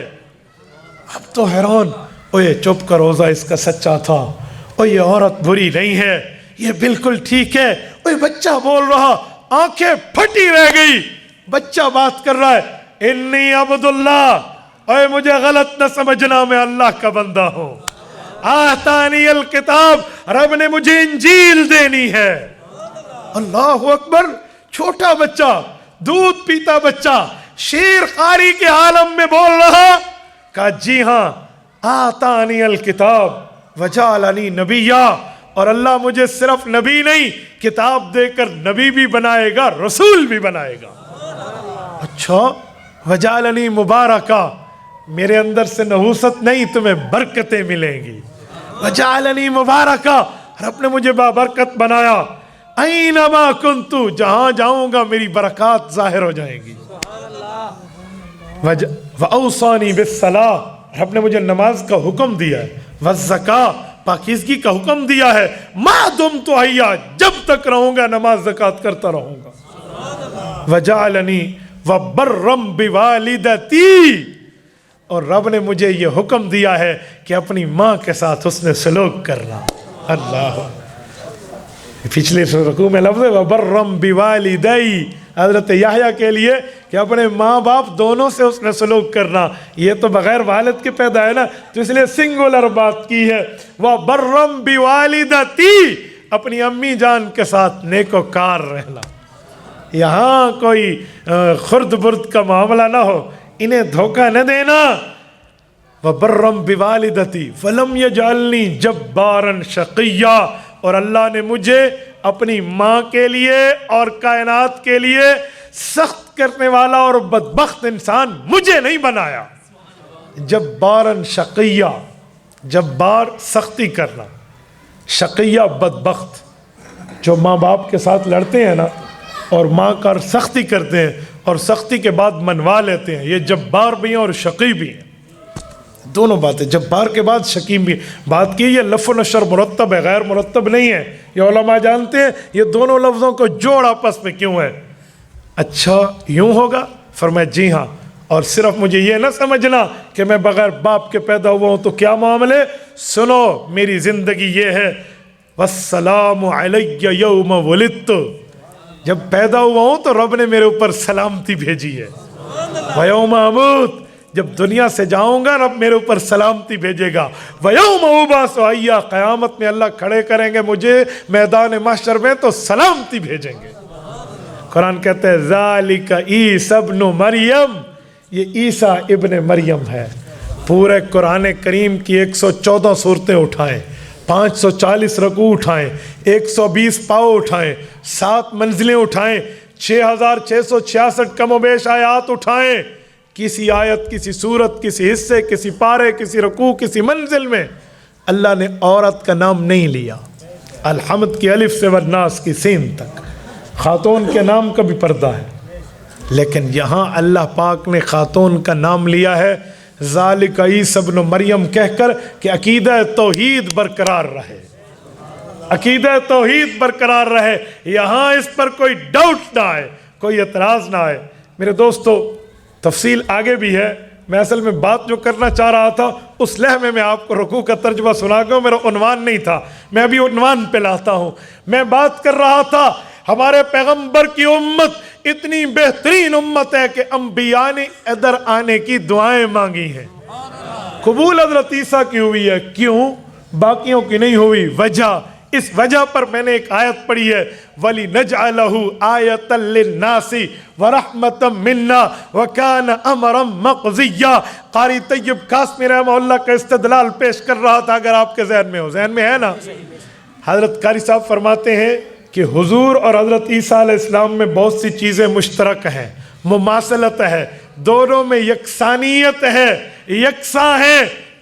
اب تو حیران، اوے چپ کا روزہ اس کا سچا تھا، اور یہ عورت بری نہیں ہے، یہ بالکل ٹھیک ہے۔ اور بچہ بول رہا، آنکھیں پھٹی رہ گئی، بچہ بات کر رہا ہے، انی عبداللہ، اے مجھے غلط نہ سمجھنا، میں اللہ کا بندہ ہوں، آتانی الکتاب، رب نے مجھے انجیل دینی ہے۔ اللہ اکبر، چھوٹا بچہ، دودھ پیتا بچہ، شیر خاری کے عالم میں بول رہا، کہا جی ہاں، آتانی الکتاب وجعلنی نبیا، اور اللہ مجھے صرف نبی نہیں، کتاب دے کر نبی بھی بنائے گا، رسول بھی بنائے گا۔ اچھا، وجعلنی مبارکہ، میرے اندر سے نحوست نہیں، تمہیں برکتیں ملیں گی۔ وجعلنی مبارکہ، رب نے مجھے بابرکت بنایا، اینما کنتو، جہاں جاؤں گا میری برکات ظاہر ہو جائیں گی۔ وَأَوْصَانِي بِالصَّلَاةِ، رب نے مجھے نماز کا حکم دیا ہے، وَالزَّكَاةِ، پاکیزگی کا حکم دیا ہے، مَا دُمْتُ حَيًّا، جب تک رہوں گا نماز زکوٰۃ کرتا رہوں گا۔ وَجَعَلَنِي وَبَرًّا بِوَالِدَتِي، اور رب نے مجھے یہ حکم دیا ہے کہ اپنی ماں کے ساتھ حسن سلوک کرنا۔ اللہ، پچھلے رکوع میں لفظ ہے وَبَرًّا بِوَالِدَيْ، حضرت یحییٰ کے لیے کہ اپنے ماں باپ دونوں سے حسن سلوک کرنا، یہ تو بغیر والد کے پیدا ہے نا، تو اس لیے سنگولر بات کی ہے، وَبَرًّا بِوَالِدَتِي، اپنی امی جان کے ساتھ نیکوکار رہنا، یہاں کوئی خرد برد کا معاملہ نہ ہو، انہیں دھوکہ نہ دینا۔ وَبَرًّا بِوَالِدَتِي وَلَمْ يَجْعَلْنِي جَبَّارًا شَقِيًّا، اور اللہ نے مجھے اپنی ماں کے لیے اور کائنات کے لیے سخت کرنے والا اور بدبخت انسان مجھے نہیں بنایا۔ جباراً شقیہ، جبار سختی کرنا، شقیہ بدبخت، جو ماں باپ کے ساتھ لڑتے ہیں نا اور ماں کا سختی کرتے ہیں اور سختی کے بعد منوا لیتے ہیں، یہ جبار بھی ہیں اور شقی بھی ہیں، دونوں باتیں، جبار کے بعد شکیم بھی۔ بات کی یہ لف و نشر مرتب ہے، غیر مرتب نہیں ہے، یہ علماء جانتے ہیں یہ دونوں لفظوں کو جوڑ آپس میں کیوں ہے۔ اچھا یوں ہوگا؟ فرمایا جی ہاں، اور صرف مجھے یہ نہ سمجھنا کہ میں بغیر باپ کے پیدا ہوا ہوں تو کیا معاملے، سنو میری زندگی یہ ہے، والسلام علی یوم ولدت، جب پیدا ہوا ہوں تو رب نے میرے اوپر سلامتی بھیجی ہے، ویوم اموت، جب دنیا سے جاؤں گا رب میرے اوپر سلامتی بھیجے گا، وَيَوْمَ أُبْعَثُ حَيًّا، قیامت میں اللہ کھڑے کریں گے مجھے میدان محشر میں تو سلامتی بھیجیں گے۔ قرآن کہتے ہیں ذَلِكَ عِيسَى ابْنُ مَرْيَم، یہ عیسیٰ ابن مریم ہے۔ پورے قرآن کریم کی 114 صورتیں اٹھائیں، 540 رکوع اٹھائیں، 120 پاؤ اٹھائیں، 7 منزلیں اٹھائیں، 6666 کم و بیش آیات اٹھائیں، کسی آیت، کسی صورت، کسی حصے، کسی پارے، کسی رکوع، کسی منزل میں اللہ نے عورت کا نام نہیں لیا۔ الحمد کی الف سے والناس کی سین تک خاتون کے نام کا بھی پردہ ہے، لیکن یہاں اللہ پاک نے خاتون کا نام لیا ہے ذالک عیسی ابن مریم کہہ کر کہ عقیدہ توحید برقرار رہے، عقیدہ توحید برقرار رہے، یہاں اس پر کوئی ڈاؤٹ نہ آئے، کوئی اعتراض نہ آئے۔ میرے دوستو تفصیل آگے بھی ہے، میں اصل میں بات جو کرنا چاہ رہا تھا اس لمحے میں آپ کو رکوع کا ترجمہ سنا گا، میرا عنوان نہیں تھا، میں ابھی عنوان پہ لاتا ہوں۔ میں بات کر رہا تھا ہمارے پیغمبر کی امت اتنی بہترین امت ہے کہ انبیاء نے ادھر آنے کی دعائیں مانگی ہیں، قبول حضرت عیسیٰ کی ہوئی ہے، کیوں باقیوں کی نہیں ہوئی؟ وجہ، اس وجہ پر میں نے ایک آیت پڑھی ہے وَلِنَجْعَلَهُ آیَةً لِلنَّاسِ وَرَحْمَةً مِنَّا وَكَانَ أَمْرًا مَقْضِيًّا۔ قاری طیب قاسمی رحمہ اللہ کا استدلال پیش کر رہا تھا، اگر آپ کے ذہن میں ہو، ذہن میں ہے نا؟ حضرت قاری صاحب فرماتے ہیں کہ حضور اور حضرت عیسیٰ علیہ السلام میں بہت سی چیزیں مشترک ہیں، مماثلت ہے، دونوں میں یکسانیت ہے، یکساں ہے،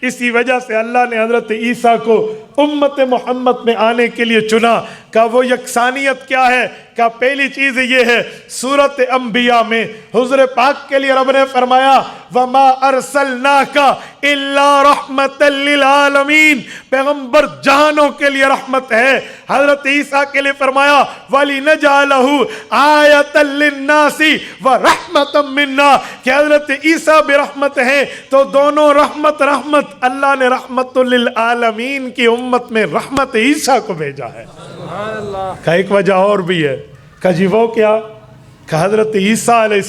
اسی وجہ سے اللہ نے حضرت عیسیٰ کو امت محمد میں آنے کے لیے چنا، کہ وہ یکسانیت کیا ہے؟ کہ پہلی چیز یہ ہے، سورۃ انبیاء میں حضور پاک کے لیے رب نے فرمایا وَمَا أَرْسَلْنَاكَ إِلَّا رَحْمَةً لِلْعَالَمِينَ، پیغمبر جہانوں کے لیے رحمت ہے۔ حضرت عیسیٰ کے لیے فرمایا وَلِنَجْعَلَهُ آیَةً لِلنَّاسِ وَرَحْمَةً مِنَّا، کہ حضرت عیسیٰ بھی رحمت ہیں تو دونوں رحمت اللہ نے رحمت للعالمین کی امت میں رحمت عیسیٰ کو بھیجا ہے۔ کہ ایک وجہ اور بھی ہے کہ جی وہ کیا کہ حضرت عیسیٰ علیہ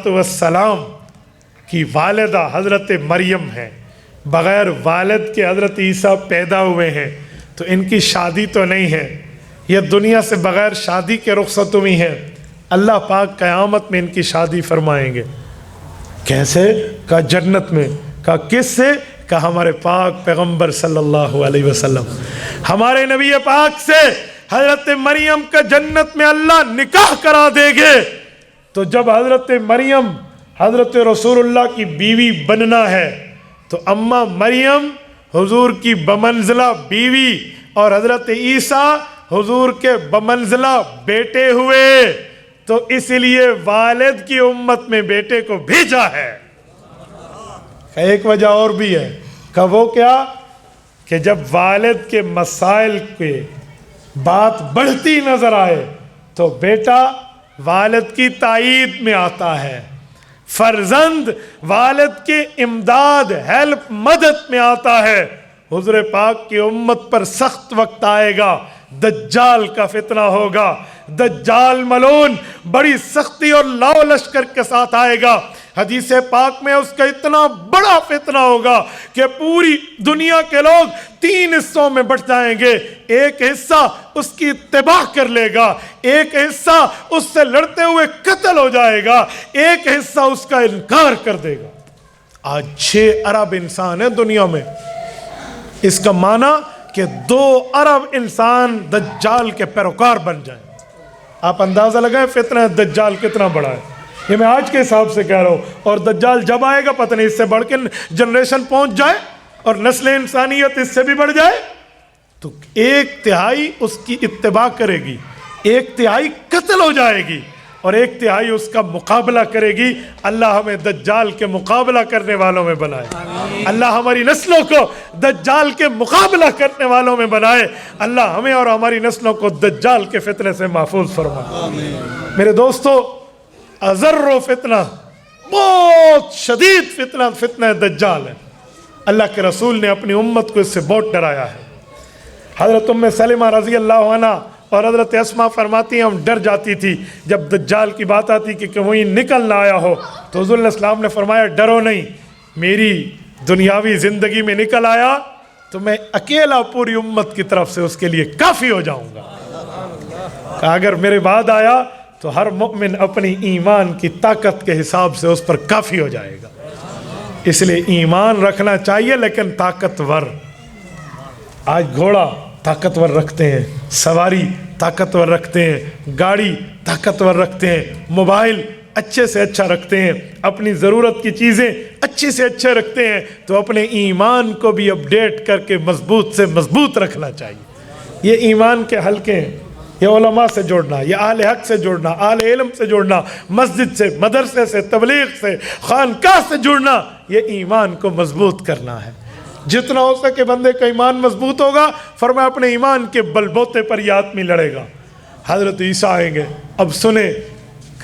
السلام کی والدہ حضرت مریم ہے، بغیر والد کے حضرت عیسیٰ پیدا ہوئے ہیں، تو ان کی شادی تو نہیں ہے، یہ دنیا سے بغیر شادی کے رخصت ہوئی ہیں۔ اللہ پاک قیامت میں ان کی شادی فرمائیں گے۔ کیسے؟ کہ جنت میں۔ کہ کس سے؟ کہ ہمارے پاک پیغمبر صلی اللہ علیہ وسلم، ہمارے نبی پاک سے حضرت مریم کا جنت میں اللہ نکاح کرا دے گے۔ تو جب حضرت مریم حضرت رسول اللہ کی بیوی بننا ہے تو اماں مریم حضور کی بمنزلہ بیوی اور حضرت عیسیٰ حضور کے بمنزلہ بیٹے ہوئے، تو اس لیے والد کی امت میں بیٹے کو بھیجا ہے۔ ایک وجہ اور بھی ہے کہ وہ کیا کہ جب والد کے مسائل کے بات بڑھتی نظر آئے تو بیٹا والد کی تائید میں آتا ہے، فرزند والد کے امداد ہیلپ مدد میں آتا ہے۔ حضور پاک کی امت پر سخت وقت آئے گا، دجال کا فتنہ ہوگا، دجال ملعون بڑی سختی اور لاؤ لشکر کے ساتھ آئے گا۔ حدیث پاک میں اس کا اتنا بڑا فتنہ ہوگا کہ پوری دنیا کے لوگ 3 حصوں میں بٹ جائیں گے، ایک حصہ اس کی اتباع کر لے گا، ایک حصہ اس سے لڑتے ہوئے قتل ہو جائے گا، ایک حصہ اس کا انکار کر دے گا۔ آج 6 ارب انسان ہیں دنیا میں، اس کا معنی کہ 2 ارب انسان دجال کے پیروکار بن جائیں۔ آپ اندازہ لگائیں فتنہ دجال کتنا بڑا ہے، یہ میں آج کے حساب سے کہہ رہا ہوں، اور دجال جب آئے گا پتہ نہیں اس سے بڑھ کے جنریشن پہنچ جائے اور نسل انسانیت اس سے بھی بڑھ جائے، تو 1/3 اس کی اتباع کرے گی، 1/3 قتل ہو جائے گی، اور 1/3 اس کا مقابلہ کرے گی۔ اللہ ہمیں دجال کے مقابلہ کرنے والوں میں بنائے، اللہ ہماری نسلوں کو دجال کے مقابلہ کرنے والوں میں بنائے، اللہ ہمیں اور ہماری نسلوں کو دجال کے فتنے سے محفوظ فرمائے۔ میرے دوستو، اضر و فتنہ، بہت شدید فتنہ دجال ہے۔ اللہ کے رسول نے اپنی امت کو اس سے بہت ڈرایا ہے۔ حضرت ام سلمہ رضی اللہ عنہ اور حضرت اسماء فرماتی ہیں ہم ڈر جاتی تھی جب دجال کی بات آتی کہ کہیں نکل نہ آیا ہو، تو حضور علیہ السلام نے فرمایا ڈرو نہیں، میری دنیاوی زندگی میں نکل آیا تو میں اکیلا پوری امت کی طرف سے اس کے لیے کافی ہو جاؤں گا، کہ اگر میرے بعد آیا تو ہر مومن اپنی ایمان کی طاقت کے حساب سے اس پر کافی ہو جائے گا۔ اس لیے ایمان رکھنا چاہیے لیکن طاقتور۔ آج گھوڑا طاقتور رکھتے ہیں، سواری طاقتور رکھتے ہیں، گاڑی طاقتور رکھتے ہیں، موبائل اچھے سے اچھا رکھتے ہیں، اپنی ضرورت کی چیزیں اچھی سے اچھے رکھتے ہیں، تو اپنے ایمان کو بھی اپڈیٹ کر کے مضبوط سے مضبوط رکھنا چاہیے۔ یہ ایمان کے حلقے ہیں، یہ علماء سے جوڑنا، یہ اہل حق سے جوڑنا، اہل علم سے جوڑنا، مسجد سے، مدرسے سے، تبلیغ سے، خانقاہ سے جڑنا، یہ ایمان کو مضبوط کرنا ہے۔ جتنا ہو سکے بندے کا ایمان مضبوط ہوگا، فرمایا اپنے ایمان کے بلبوتے پر یہ آدمی لڑے گا۔ حضرت عیسیٰ آئیں گے، اب سنیں،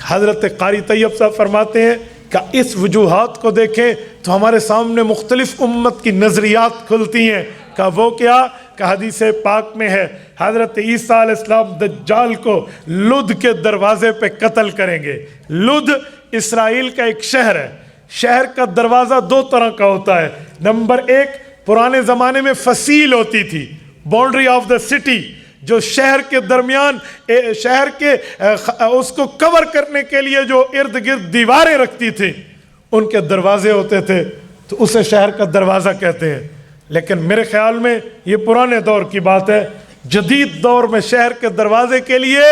حضرت قاری طیب صاحب فرماتے ہیں کہ اس وجوہات کو دیکھیں تو ہمارے سامنے مختلف امت کی نظریات کھلتی ہیں، کہ وہ کیا کہ حدیث پاک میں ہے حضرت عیسیٰ علیہ السلام دجال کو لد کے دروازے پہ قتل کریں گے۔ لد اسرائیل کا ایک شہر ہے، شہر کا دروازہ 2 طرح کا ہوتا ہے۔ نمبر 1، پرانے زمانے میں فصیل ہوتی تھی، باؤنڈری آف دا سٹی، جو شہر کے درمیان شہر کے اس کو کور کرنے کے لیے جو ارد گرد دیواریں رکھتی تھی ان کے دروازے ہوتے تھے، تو اسے شہر کا دروازہ کہتے ہیں۔ لیکن میرے خیال میں یہ پرانے دور کی بات ہے، جدید دور میں شہر کے دروازے کے لیے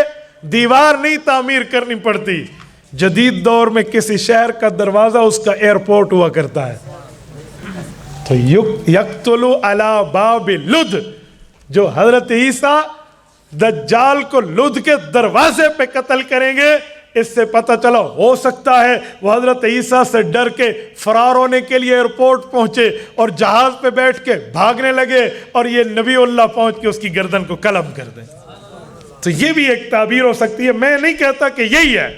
دیوار نہیں تعمیر کرنی پڑتی، جدید دور میں کسی شہر کا دروازہ اس کا ایئرپورٹ ہوا کرتا ہے۔ تو یقتل علی باب لد، جو حضرت عیسیٰ دجال کو لد کے دروازے پہ قتل کریں گے، اس سے پتہ چلا ہو سکتا ہے وہ حضرت عیسیٰ سے ڈر کے فرار ہونے کے لیے ایئرپورٹ پہنچے اور جہاز پہ بیٹھ کے بھاگنے لگے اور یہ نبی اللہ پہنچ کے اس کی گردن کو قلم کر دیں۔ تو یہ بھی ایک تعبیر ہو سکتی ہے، میں نہیں کہتا کہ یہی ہے،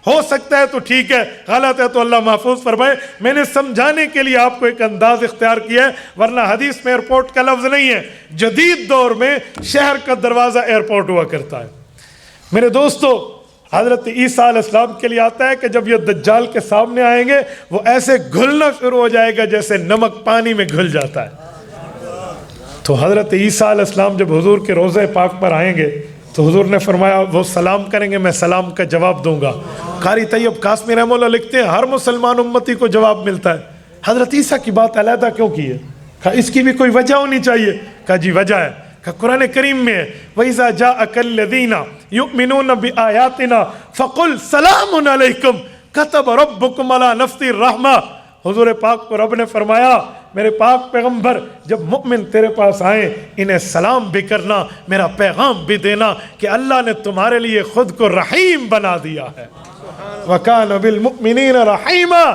ہو سکتا ہے تو ٹھیک ہے، غلط ہے تو اللہ محفوظ فرمائے۔ میں نے سمجھانے کے لیے آپ کو ایک انداز اختیار کیا ہے، ورنہ حدیث میں ایئرپورٹ کا لفظ نہیں ہے۔ جدید دور میں شہر کا دروازہ ایئرپورٹ ہوا کرتا ہے۔ میرے دوستو، حضرت عیسیٰ علیہ السلام کے لیے آتا ہے کہ جب یہ دجال کے سامنے آئیں گے وہ ایسے گھلنا شروع ہو جائے گا جیسے نمک پانی میں گھل جاتا ہے۔ تو حضرت عیسیٰ علیہ السلام جب حضور کے روضہ پاک پر آئیں گے تو حضور نے فرمایا وہ سلام کریں گے، میں سلام کا جواب دوں گا۔ قاری طیب قاسمی رحمہ اللہ لکھتے ہیں ہر مسلمان امتی کو جواب ملتا ہے، حضرت عیسیٰ کی بات علیحدہ کیوں کی ہے؟ کہا اس کی بھی کوئی وجہ ہونی چاہیے۔ کہا جی وجہ ہے، کہ قرآن کریم میں ہے وَإِذَا جَاءَكَ الَّذِينَ يُؤْمِنُونَ بِآيَاتِنَا فَقُلْ سَلَامٌ عَلَيْكُمْ كَتَبَ رَبُّكُمْ عَلَى نَفْسِهِ الرَّحْمَةَ۔ حضور پاک کو رب نے فرمایا میرے پاک پیغمبر جب مؤمن تیرے پاس آئیں انہیں سلام بھی کرنا، میرا پیغام بھی دینا کہ اللہ نے تمہارے لیے خود کو رحیم بنا دیا ہے۔ وَكَانَ بِالْمُؤْمِنِينَ رَحِيمًا،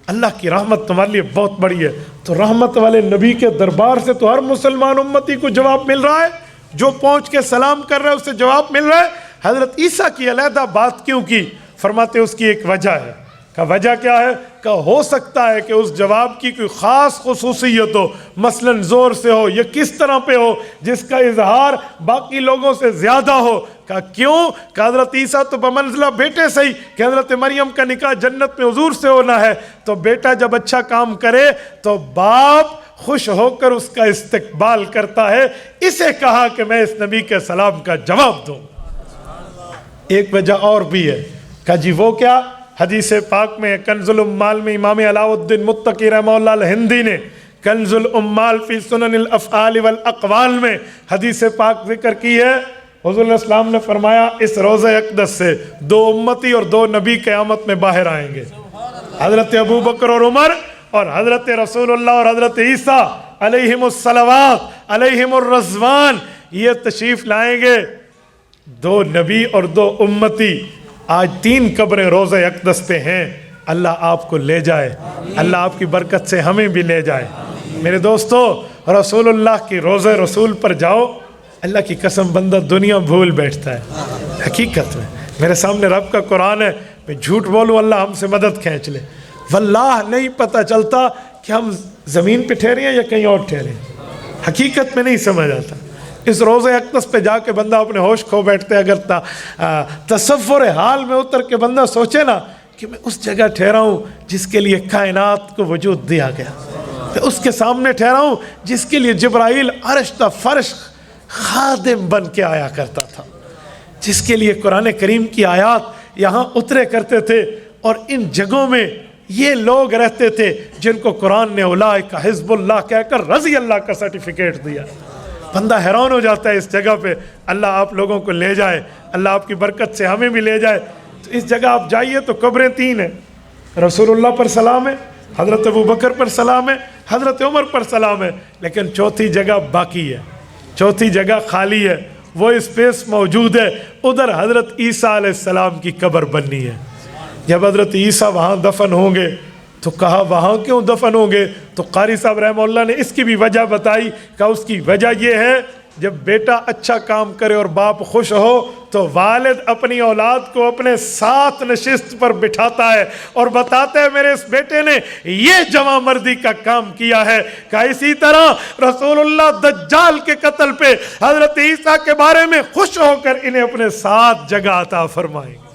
اللہ کی رحمت تمہارے لیے بہت بڑی ہے۔ تو رحمت والے نبی کے دربار سے تو ہر مسلمان امتی کو جواب مل رہا ہے، جو پہنچ کے سلام کر رہا ہے اسے جواب مل رہا ہے۔ حضرت عیسیٰ کی علیحدہ بات کیوں کی؟ فرماتے اس کی ایک وجہ ہے۔ کہ وجہ کیا ہے؟ کہ ہو سکتا ہے کہ اس جواب کی کوئی خاص خصوصیت ہو، مثلاً زور سے ہو یا کس طرح پہ ہو جس کا اظہار باقی لوگوں سے زیادہ ہو۔ کہ کیوں؟ کہ حضرت عیسیٰ تو بمنزلہ بیٹے سے ہی، کہ حضرت مریم کا نکاح جنت میں حضور سے ہونا ہے، تو بیٹا جب اچھا کام کرے تو باپ خوش ہو کر اس کا استقبال کرتا ہے، اسے کہا کہ میں اس نبی کے سلام کا جواب دوں۔ ایک وجہ اور بھی ہے کہ جی وہ کیا؟ حدیث پاک میں کنز الامال میں امام علاء الدین متقی رحمہ اللہ الہندی نے کنز الامال فی سنن الافعال والاقوال میں حدیث پاک ذکر کی ہے۔ حضور علیہ السلام نے فرمایا اس روضہ اقدس سے 2 امتی اور 2 نبی قیامت میں باہر آئیں گے، حضرت ابو بکر اور عمر، اور حضرت رسول اللہ اور حضرت عیسیٰ علیہم الصلوات علیہم الرضوان یہ تشریف لائیں گے۔ 2 نبی اور 2 امتی، آج 3 قبریں روضہ اقدس پہ ہیں، اللہ آپ کو لے جائے، اللہ آپ کی برکت سے ہمیں بھی لے جائے۔ میرے دوستو، رسول اللہ کی روضہ رسول پر جاؤ، اللہ کی قسم بندہ دنیا بھول بیٹھتا ہے۔ حقیقت میں میرے سامنے رب کا قرآن ہے، میں جھوٹ بولوں اللہ ہم سے مدد کھینچ لے، واللہ نہیں پتہ چلتا کہ ہم زمین پہ ٹھہرے ہیں یا کہیں اور ٹھہرے ہیں، حقیقت میں نہیں سمجھ آتا۔ اس روضہ اقدس پہ جا کے بندہ اپنے ہوش کھو بیٹھتے، اگر تصور حال میں اتر کے بندہ سوچے نا کہ میں اس جگہ ٹھہرا ہوں جس کے لیے کائنات کو وجود دیا گیا، میں اس کے سامنے ٹھہرا ہوں جس کے لیے جبرائیل عرش تا فرش خادم بن کے آیا کرتا تھا، جس کے لیے قرآن کریم کی آیات یہاں اترے کرتے تھے، اور ان جگہوں میں یہ لوگ رہتے تھے جن کو قرآن نے اولئک حزب اللہ کہہ کر رضی اللہ کا سرٹیفکیٹ دیا۔ بندہ حیران ہو جاتا ہے اس جگہ پہ۔ اللہ آپ لوگوں کو لے جائے، اللہ آپ کی برکت سے ہمیں بھی لے جائے۔ تو اس جگہ آپ جائیے تو قبریں 3 ہیں، رسول اللہ پر سلام ہے، حضرت ابو بکر پر سلام ہے، حضرت عمر پر سلام ہے، لیکن 4تھی جگہ باقی ہے، 4تھی جگہ خالی ہے، وہ اسپیس موجود ہے، ادھر حضرت عیسیٰ علیہ السلام کی قبر بننی ہے۔ جب حضرت عیسیٰ وہاں دفن ہوں گے تو کہا وہاں کیوں دفن ہوں گے؟ تو قاری صاحب رحمہ اللہ نے اس کی بھی وجہ بتائی کہ اس کی وجہ یہ ہے جب بیٹا اچھا کام کرے اور باپ خوش ہو تو والد اپنی اولاد کو اپنے ساتھ نشست پر بٹھاتا ہے اور بتاتا ہے میرے اس بیٹے نے یہ جواں مردی کا کام کیا ہے۔ کہ اسی طرح رسول اللہ دجال کے قتل پہ حضرت عیسیٰ کے بارے میں خوش ہو کر انہیں اپنے ساتھ جگہ عطا فرمائیں گے۔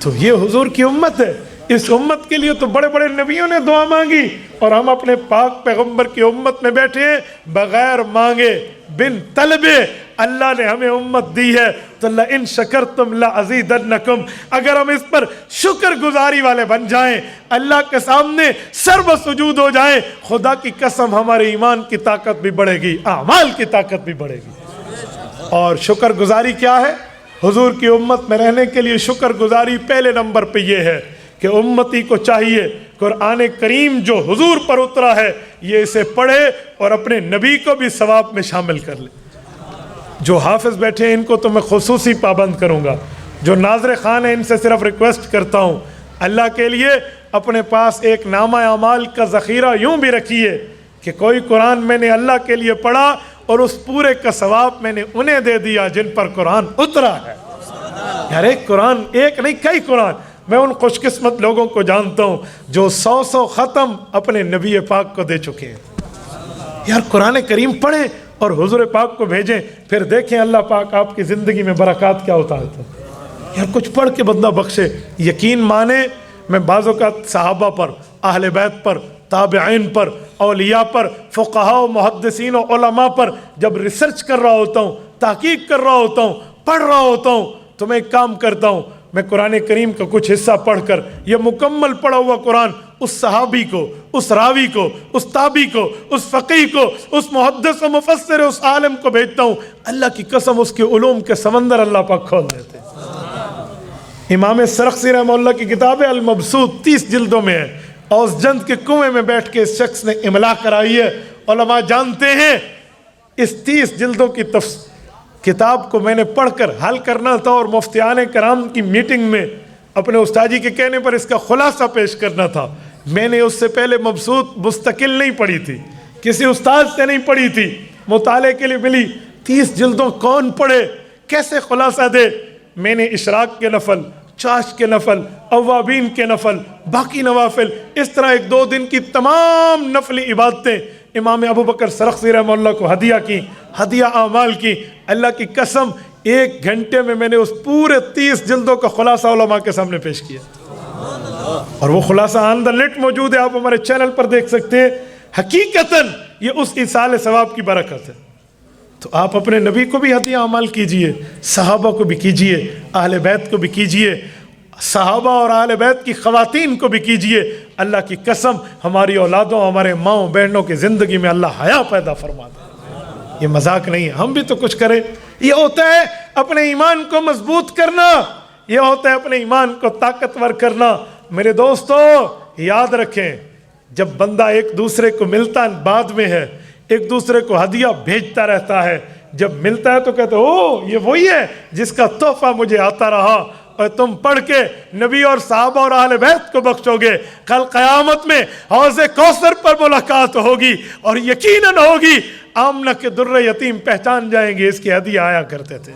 تو یہ حضور کی امت ہے، اس امت کے لیے تو بڑے بڑے نبیوں نے دعا مانگی، اور ہم اپنے پاک پیغمبر کی امت میں بیٹھے ہیں بغیر مانگے بن طلبے۔ اللہ نے ہمیں امت دی ہے تو لئن شکرتم لازیدنکم، اگر ہم اس پر شکر گزاری والے بن جائیں، اللہ کے سامنے سر بسجود ہو جائیں، خدا کی قسم ہمارے ایمان کی طاقت بھی بڑھے گی، اعمال کی طاقت بھی بڑھے گی۔ اور شکر گزاری کیا ہے؟ حضور کی امت میں رہنے کے لیے شکر گزاری پہلے نمبر پہ یہ ہے کہ امتی کو چاہیے قرآن کریم جو حضور پر اترا ہے یہ اسے پڑھے اور اپنے نبی کو بھی ثواب میں شامل کر لے۔ جو حافظ بیٹھے ہیں ان کو تو میں خصوصی پابند کروں گا، جو ناظر خان ہیں ان سے صرف ریکویسٹ کرتا ہوں اللہ کے لیے اپنے پاس ایک نامہ اعمال کا ذخیرہ یوں بھی رکھیے کہ کوئی قرآن میں نے اللہ کے لیے پڑھا اور اس پورے کا ثواب میں نے انہیں دے دیا جن پر قرآن اترا ہے۔ یار ایک قرآن، ایک نہیں کئی قرآن، میں ان خوش قسمت لوگوں کو جانتا ہوں جو 100 ختم اپنے نبی پاک کو دے چکے ہیں۔ یار قرآن کریم پڑھیں اور حضور پاک کو بھیجیں، پھر دیکھیں اللہ پاک آپ کی زندگی میں برکات کیا ہوتا ہے۔ یار کچھ پڑھ کے بندہ بخشے۔ یقین مانے میں بعض اوقات صحابہ پر، اہل بیت پر، تابعین پر، اولیاء پر، فقہاء و محدثین و علماء پر جب ریسرچ کر رہا ہوتا ہوں، تحقیق کر رہا ہوتا ہوں، پڑھ رہا ہوتا ہوں، تو میں ایک کام کرتا ہوں، میں قرآن کریم کا کچھ حصہ پڑھ کر یہ مکمل پڑھا ہوا قرآن اس صحابی کو، اس راوی کو، اس تابعی کو، اس فقیہ کو، اس محدث و مفسر، اس عالم کو بھیجتا ہوں۔ اللہ کی قسم اس کے علوم کے سمندر اللہ پاک کھول دیتے ہیں۔ امام سرخسی رحمہ اللہ کی کتاب ہے المبسوط، 30 جلدوں میں ہے، اوس جند کے کنویں میں بیٹھ کے اس شخص نے املا کرائی ہے۔ علماء جانتے ہیں اس 30 جلدوں کی کتاب کو میں نے پڑھ کر حل کرنا تھا اور مفتیان کرام کی میٹنگ میں اپنے استاد جی کے کہنے پر اس کا خلاصہ پیش کرنا تھا۔ میں نے اس سے پہلے مبسوط مستقل نہیں پڑھی تھی، کسی استاد سے نہیں پڑھی تھی، مطالعے کے لیے ملی۔ 30 جلدوں کون پڑھے، کیسے خلاصہ دے؟ میں نے اشراق کے نفل، چاش کے نفل، اوابین کے نفل، باقی نوافل، اس طرح 1-2 دن کی تمام نفلی عبادتیں امام ابو بکر سرخسی رحمہ اللہ کو ہدیہ کی، ہدیہ اعمال کی۔ اللہ کی قسم 1 گھنٹے میں نے اس پورے 30 جلدوں کا خلاصہ علماء کے سامنے پیش کیا، اور وہ خلاصہ آن دا نیٹ موجود ہے، آپ ہمارے چینل پر دیکھ سکتے ہیں۔ حقیقتاً یہ اس ایصال ثواب کی برکت ہے۔ تو آپ اپنے نبی کو بھی ہدیہ اعمال کیجئے، صحابہ کو بھی کیجئے، اہل بیت کو بھی کیجئے، صحابہ اور اہل بیت کی خواتین کو بھی کیجئے۔ اللہ کی قسم ہماری اولادوں، ہمارے ماؤں بہنوں کی زندگی میں اللہ حیا پیدا فرما دے۔ یہ مذاق نہیں ہے، ہم بھی تو کچھ کریں۔ یہ ہوتا ہے اپنے ایمان کو مضبوط کرنا، یہ ہوتا ہے اپنے ایمان کو طاقتور کرنا۔ میرے دوستو یاد رکھیں، جب بندہ ایک دوسرے کو ملتا بعد میں ہے، ایک دوسرے کو ہدیہ بھیجتا رہتا ہے، جب ملتا ہے تو کہتے او یہ وہی ہے جس کا تحفہ مجھے آتا رہا، اور تم پڑھ کے نبی اور صحابہ اور اہل بیت کو بخشو گے۔ کل قیامت میں حوض کوثر پر ملاقات ہوگی، اور یقیناً ہوگی آمنہ کے در یتیم پہچان جائیں گے، اس کی ہدیہ آیا کرتے تھے،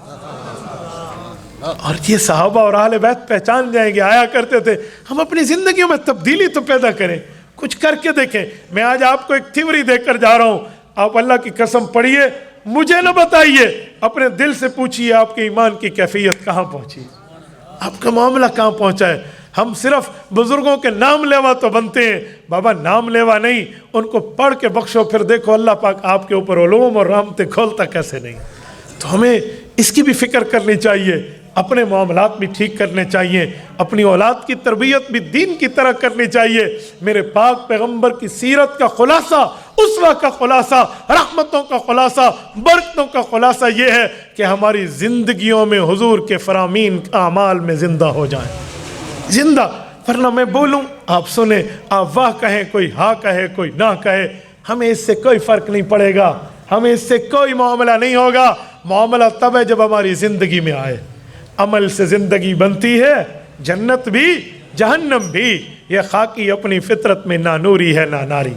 اور یہ صحابہ اور اہل بیت پہچان جائیں گے، آیا کرتے تھے۔ ہم اپنی زندگیوں میں تبدیلی تو پیدا کریں، کچھ کر کے دیکھیں۔ میں آج آپ کو ایک تھیوری دے کر جا رہا ہوں، آپ اللہ کی قسم پڑھیے، مجھے نہ بتائیے، اپنے دل سے پوچھیے آپ کے ایمان کی کیفیت کہاں پہنچی، آپ کا معاملہ کہاں پہنچا ہے۔ ہم صرف بزرگوں کے نام لیوا تو بنتے ہیں، بابا نام لیوا نہیں، ان کو پڑھ کے بخشو، پھر دیکھو اللہ پاک آپ کے اوپر علوم اور رحمتیں کھولتا کیسے نہیں۔ تو ہمیں اس کی بھی فکر کرنی چاہیے، اپنے معاملات بھی ٹھیک کرنے چاہیے، اپنی اولاد کی تربیت بھی دین کی طرح کرنی چاہیے۔ میرے پاک پیغمبر کی سیرت کا خلاصہ، اسوہ کا خلاصہ، رحمتوں کا خلاصہ، برکتوں کا خلاصہ یہ ہے کہ ہماری زندگیوں میں حضور کے فرامین اعمال میں زندہ ہو جائیں، زندہ۔ ورنہ میں بولوں آپ سنیں، آپ واہ کہیں، کوئی ہاں کہے، کوئی نہ کہے، ہمیں اس سے کوئی فرق نہیں پڑے گا، ہمیں اس سے کوئی معاملہ نہیں ہوگا۔ معاملہ تب ہے جب ہماری زندگی میں آئے۔ عمل سے زندگی بنتی ہے، جنت بھی جہنم بھی، یہ خاکی اپنی فطرت میں نہ نوری ہے نہ ناری۔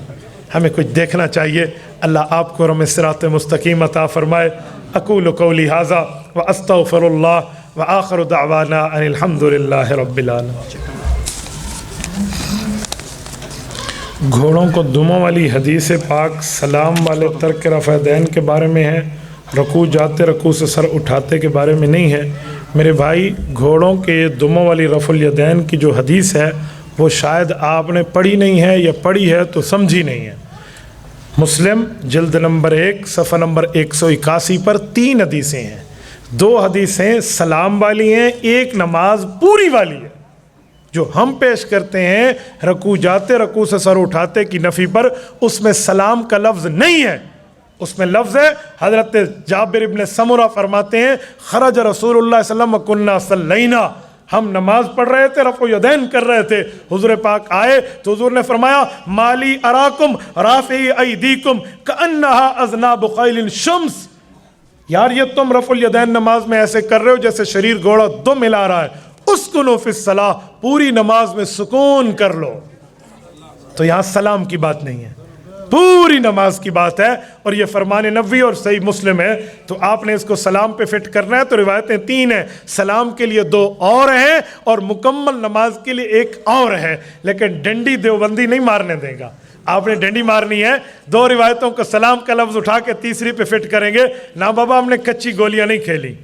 ہمیں کچھ دیکھنا چاہیے۔ اللہ آپ کو رحم صراط مستقیم عطا فرمائے۔ اقول قولی ھذا واستغفر اللہ وآخر دعوانا ان الحمد للہ رب العالمین۔ گھوڑوں کو دموں والی حدیث پاک سلام والے ترک رفع دین کے بارے میں ہے، رکوع جاتے رکوع سے سر اٹھاتے کے بارے میں نہیں ہے۔ میرے بھائی گھوڑوں کے دموں والی رفع الیدین کی جو حدیث ہے وہ شاید آپ نے پڑھی نہیں ہے، یا پڑھی ہے تو سمجھی نہیں ہے۔ مسلم جلد نمبر 1 صفحہ نمبر 181 پر 3 حدیثیں ہیں، 2 حدیثیں سلام والی ہیں، ایک نماز پوری والی ہے۔ جو ہم پیش کرتے ہیں رکوع جاتے رکوع سے سر اٹھاتے کی نفی پر، اس میں سلام کا لفظ نہیں ہے، اس میں لفظ ہے، حضرت جابر ابن سمرہ فرماتے ہیں خرج رسول اللہ صلی اللہ علیہ وسلم کننا صلینا، ہم نماز پڑھ رہے تھے، رفع یدین کر رہے تھے، حضور پاک آئے تو حضور نے فرمایا مالی اراکم رافعی ایدیکم کانہا اذناب خیل شمس، یار یہ تم رفع الیدین نماز میں ایسے کر رہے ہو جیسے شریر گھوڑا دم ہلا رہا ہے، اسکنوا فی الصلاۃ، پوری نماز میں سکون کر لو۔ تو یہاں سلام کی بات نہیں ہے، پوری نماز کی بات ہے، اور یہ فرمان نبوی اور صحیح مسلم ہے، تو آپ نے اس کو سلام پہ فٹ کرنا ہے۔ تو روایتیں 3 ہیں، سلام کے لیے 2 اور ہیں اور مکمل نماز کے لیے 1 اور ہے، لیکن ڈنڈی دیوبندی نہیں مارنے دے گا، آپ نے ڈنڈی مارنی ہے۔ 2 روایتوں کو سلام کا لفظ اٹھا کے تیسری پہ فٹ کریں گے، نہ بابا ہم نے کچی گولیاں نہیں کھیلی۔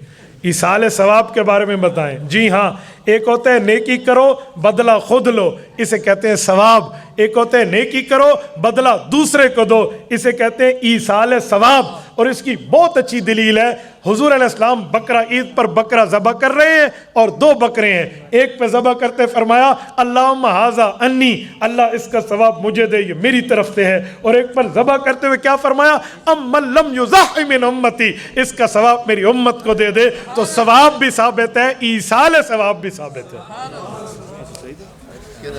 ایصال ثواب کے بارے میں بتائیں، جی ہاں، ایک ہوتا ہے نیکی کرو بدلہ خود لو، اسے کہتے ہیں ثواب، ایک ہوتا ہے نیکی کرو بدلہ دوسرے کو دو، اسے کہتے ہیں ایصال ثواب۔ اور اس کی بہت اچھی دلیل ہے، حضور علیہ السلام بکرا عید پر بکرا ذبح کر رہے ہیں اور 2 بکرے ہیں، ایک پہ ذبح کرتے فرمایا اللہم ھذا انی، اللہ اس کا ثواب مجھے دے، یہ میری طرف سے ہے، اور ایک پر ذبح کرتے ہوئے کیا فرمایا امن لم یضح من امتی، اس کا ثواب میری امت کو دے دے۔ تو ثواب بھی ثابت ہے، ایصال ثواب بھی ثابت ہے۔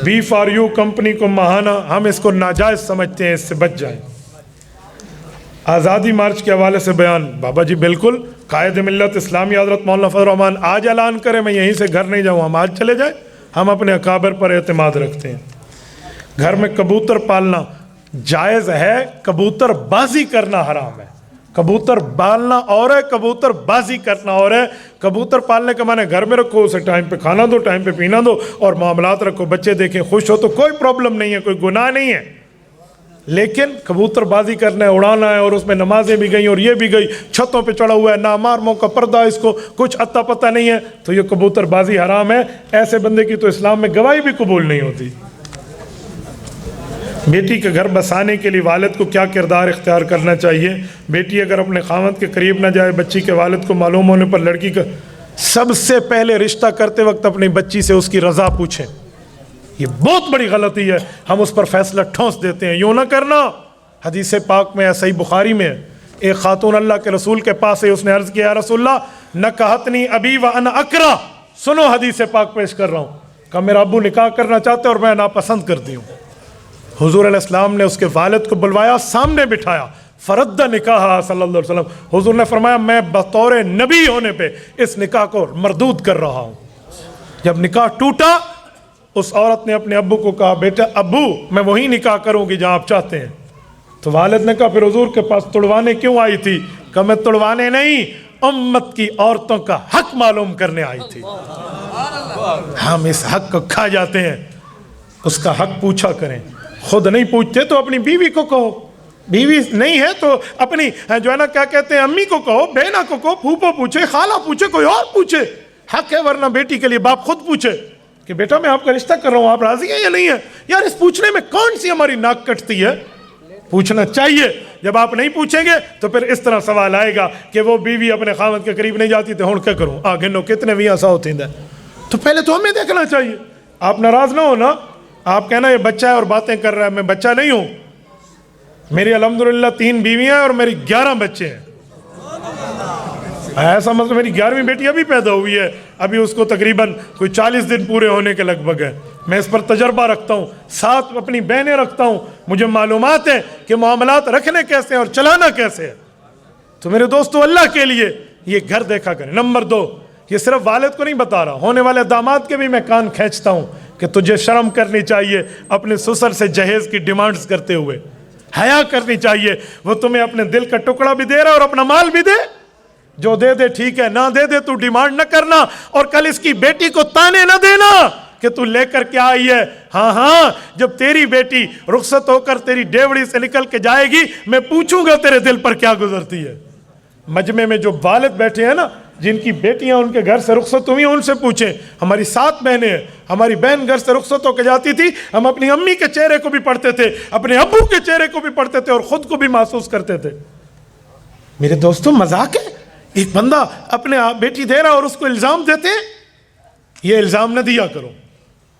بی فار یو کمپنی کو ماہانہ ہم اس کو ناجائز سمجھتے ہیں، اس سے بچ جائیں۔ آزادی مارچ کے حوالے سے بیان، بابا جی بالکل، قائد ملت اسلامی حضرت مولانا فضل الرحمان آج اعلان کریں میں یہیں سے گھر نہیں جاؤں، ہم آج چلے جائیں، ہم اپنے اکابر پر اعتماد رکھتے ہیں۔ گھر میں کبوتر پالنا جائز ہے، کبوتر بازی کرنا حرام ہے۔ کبوتر پالنا اور ہے، کبوتر بازی کرنا اور ہے۔ کبوتر پالنے کا معنی گھر میں رکھو، اسے ٹائم پہ کھانا دو، ٹائم پہ پینا دو، اور معاملات رکھو، بچے دیکھیں خوش ہو تو کوئی پرابلم نہیں ہے، کوئی گناہ نہیں ہے۔ لیکن کبوتر بازی کرنا ہے، اڑانا ہے، اور اس میں نمازیں بھی گئیں اور یہ بھی گئی، چھتوں پہ چڑھا ہوا ہے، نامحرموں کا پردہ، اس کو کچھ اتا پتہ نہیں ہے، تو یہ کبوتر بازی حرام ہے۔ ایسے بندے کی تو اسلام میں گواہی بھی قبول نہیں ہوتی۔ بیٹی کے گھر بسانے کے لیے والد کو کیا کردار اختیار کرنا چاہیے؟ بیٹی اگر اپنے خاوند کے قریب نہ جائے، بچی کے والد کو معلوم ہونے پر لڑکی کا سب سے پہلے رشتہ کرتے وقت اپنی بچی سے اس کی رضا پوچھیں۔ یہ بہت بڑی غلطی ہے، ہم اس پر فیصلہ ٹھونس دیتے ہیں، یوں نہ کرنا۔ حدیث پاک میں ہے، صحیح بخاری میں ہے، ایک خاتون اللہ کے رسول کے پاس ہے، اس نے عرض کیا یا رسول اللہ نکحتنی ابی وانا اکرہ، سنو حدیث پاک پیش کر رہا ہوں، کہ میرا ابو نکاح کرنا چاہتے اور میں ناپسند کرتی ہوں۔ حضور علیہ السلام نے اس کے والد کو بلوایا، سامنے بٹھایا، فرد نکاح صلی اللہ علیہ وسلم، حضور نے فرمایا میں بطور نبی ہونے پہ اس نکاح کو مردود کر رہا ہوں۔ جب نکاح ٹوٹا، اس عورت نے اپنے ابو کو کہا بیٹا ابو میں وہی نکاح کروں گی جہاں آپ چاہتے ہیں۔ تو والد نے کہا پھر حضور کے پاس تڑوانے کیوں آئی تھی؟ کہ میں تڑوانے نہیں، امت کی عورتوں کا حق معلوم کرنے آئی تھی۔ ہم اس حق کو کھا جاتے ہیں، اس کا حق پوچھا کریں، خود نہیں پوچھتے تو اپنی بیوی کو کہو، بیوی نہیں ہے تو اپنی جو ہے نا کیا کہتے ہیں امی کو کہو، بہنا کو کہو، پھوپھو پوچھے، خالہ پوچھے، کوئی اور پوچھے، حق ہے۔ ورنہ بیٹی کے لیے باپ خود پوچھے کہ بیٹا میں آپ کا رشتہ کر رہا ہوں، آپ راضی ہیں یا نہیں ہیں؟ یار اس پوچھنے میں کون سی ہماری ناک کٹتی ہے؟ پوچھنا چاہیے۔ جب آپ نہیں پوچھیں گے تو پھر اس طرح سوال آئے گا کہ وہ بیوی اپنے خاوند کے قریب نہیں جاتی تو ہوں کیا کروں، آگے نو کتنے بھی ایسا ہوتے ہیں، تو پہلے تو ہمیں دیکھنا چاہیے۔ آپ ناراض نہ ہونا، آپ کہنا یہ بچہ ہے اور باتیں کر رہا ہے، میں بچہ نہیں ہوں، میری الحمدللہ 3 بیویاں ہیں اور میری 11 بچے ہیں۔ ایسا مطلب میری 11ویں بیٹی ابھی پیدا ہوئی ہے، ابھی اس کو تقریباً کوئی 40 دن پورے ہونے کے لگ بھگ ہے۔ میں اس پر تجربہ رکھتا ہوں، 7 اپنی بہنیں رکھتا ہوں، مجھے معلومات ہیں کہ معاملات رکھنے کیسے ہیں اور چلانا کیسے ہے۔ تو میرے دوستو اللہ کے لیے یہ گھر دیکھا کریں۔ نمبر 2، یہ صرف والد کو نہیں بتا رہا، ہونے والے داماد کے بھی میں کان کھینچتا ہوں کہ تجھے شرم کرنی چاہیے اپنے سسر سے جہیز کی ڈیمانڈز کرتے ہوئے، حیا کرنی چاہیے۔ وہ تمہیں اپنے دل کا ٹکڑا بھی دے رہا ہے اور اپنا مال بھی دے، جو دے دے ٹھیک ہے، نہ دے دے تو ڈیمانڈ نہ کرنا، اور کل اس کی بیٹی کو تانے نہ دینا کہ تو لے کر کیا آئی ہے۔ ہاں جب تیری بیٹی رخصت ہو کر تیری ڈیوڑی سے نکل کے جائے گی، میں پوچھوں گا تیرے دل پر کیا گزرتی ہے۔ مجمع میں جو والد بیٹھے ہیں نا، جن کی بیٹیاں ان کے گھر سے رخصت ہوئی ہیں، ان سے پوچھیں۔ ہماری 7 بہنیں ہیں، ہماری بہن گھر سے رخصت ہو کے جاتی تھی، ہم اپنی امی کے چہرے کو بھی پڑھتے تھے، اپنے ابو کے چہرے کو بھی پڑھتے تھے اور خود کو بھی محسوس کرتے تھے۔ میرے دوستوں مذاق ہے؟ ایک بندہ اپنے بیٹی دے رہا اور اس کو الزام دیتے ہیں، یہ الزام نہ دیا کرو۔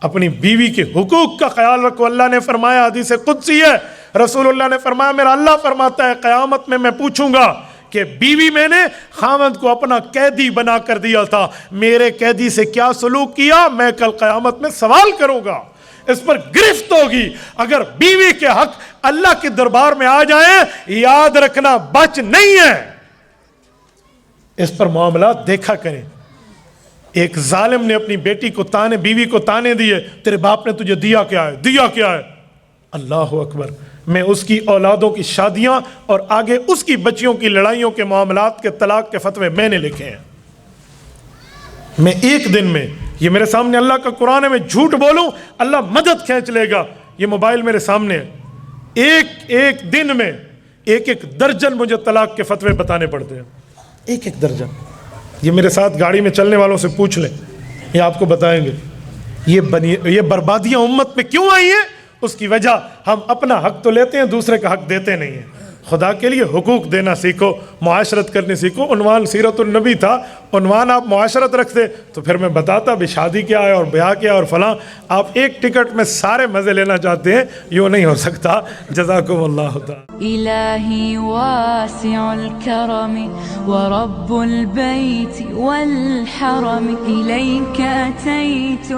اپنی بیوی کے حقوق کا خیال رکھو۔ اللہ نے فرمایا، حدیث قدسی ہے، رسول اللہ نے فرمایا، میرا اللہ فرماتا ہے قیامت میں پوچھوں گا کہ بیوی میں نے خاوند کو اپنا قیدی بنا کر دیا تھا، میرے قیدی سے کیا سلوک کیا، میں کل قیامت میں سوال کروں گا، اس پر گرفت ہوگی۔ اگر بیوی کے حق اللہ کے دربار میں آ جائیں، یاد رکھنا بچ نہیں ہے۔ اس پر معاملات دیکھا کریں. ایک ظالم نے اپنی بیٹی کو تانے، بیوی کو تانے دیے، تیرے باپ نے تجھے دیا کیا ہے، دیا کیا ہے. اللہ اکبر. میں اس کی اولادوں کی شادیاں اور آگے اس کی بچیوں کی لڑائیوں کے معاملات کے طلاق کے فتوے میں نے لکھے ہیں. میں ایک دن میں، یہ میرے سامنے اللہ کا قرآن ہے، میں جھوٹ بولوں اللہ مدد کھینچ لے گا. یہ موبائل میرے سامنے ہے. ایک دن میں ایک درجن مجھے طلاق کے فتوے بتانے پڑتے ہیں. ایک درجن. یہ میرے ساتھ گاڑی میں چلنے والوں سے پوچھ لیں، یہ آپ کو بتائیں گے. یہ بربادیاں امت میں کیوں آئی ہیں؟ اس کی وجہ ہم اپنا حق تو لیتے ہیں، دوسرے کا حق دیتے نہیں ہیں. خدا کے لیے حقوق دینا سیکھو، معاشرت کرنے سیکھو. عنوان سیرت النبی تھا، عنوان آپ معاشرت رکھتے تو پھر میں بتاتا بھی شادی کیا ہے اور بیاہ کیا ہے اور فلاں. آپ ایک ٹکٹ میں سارے مزے لینا چاہتے ہیں، یوں نہیں ہو سکتا. جزاکم اللہ تعالی. إلهي واسع الكرم ورب البيت والحرم إليك أتيت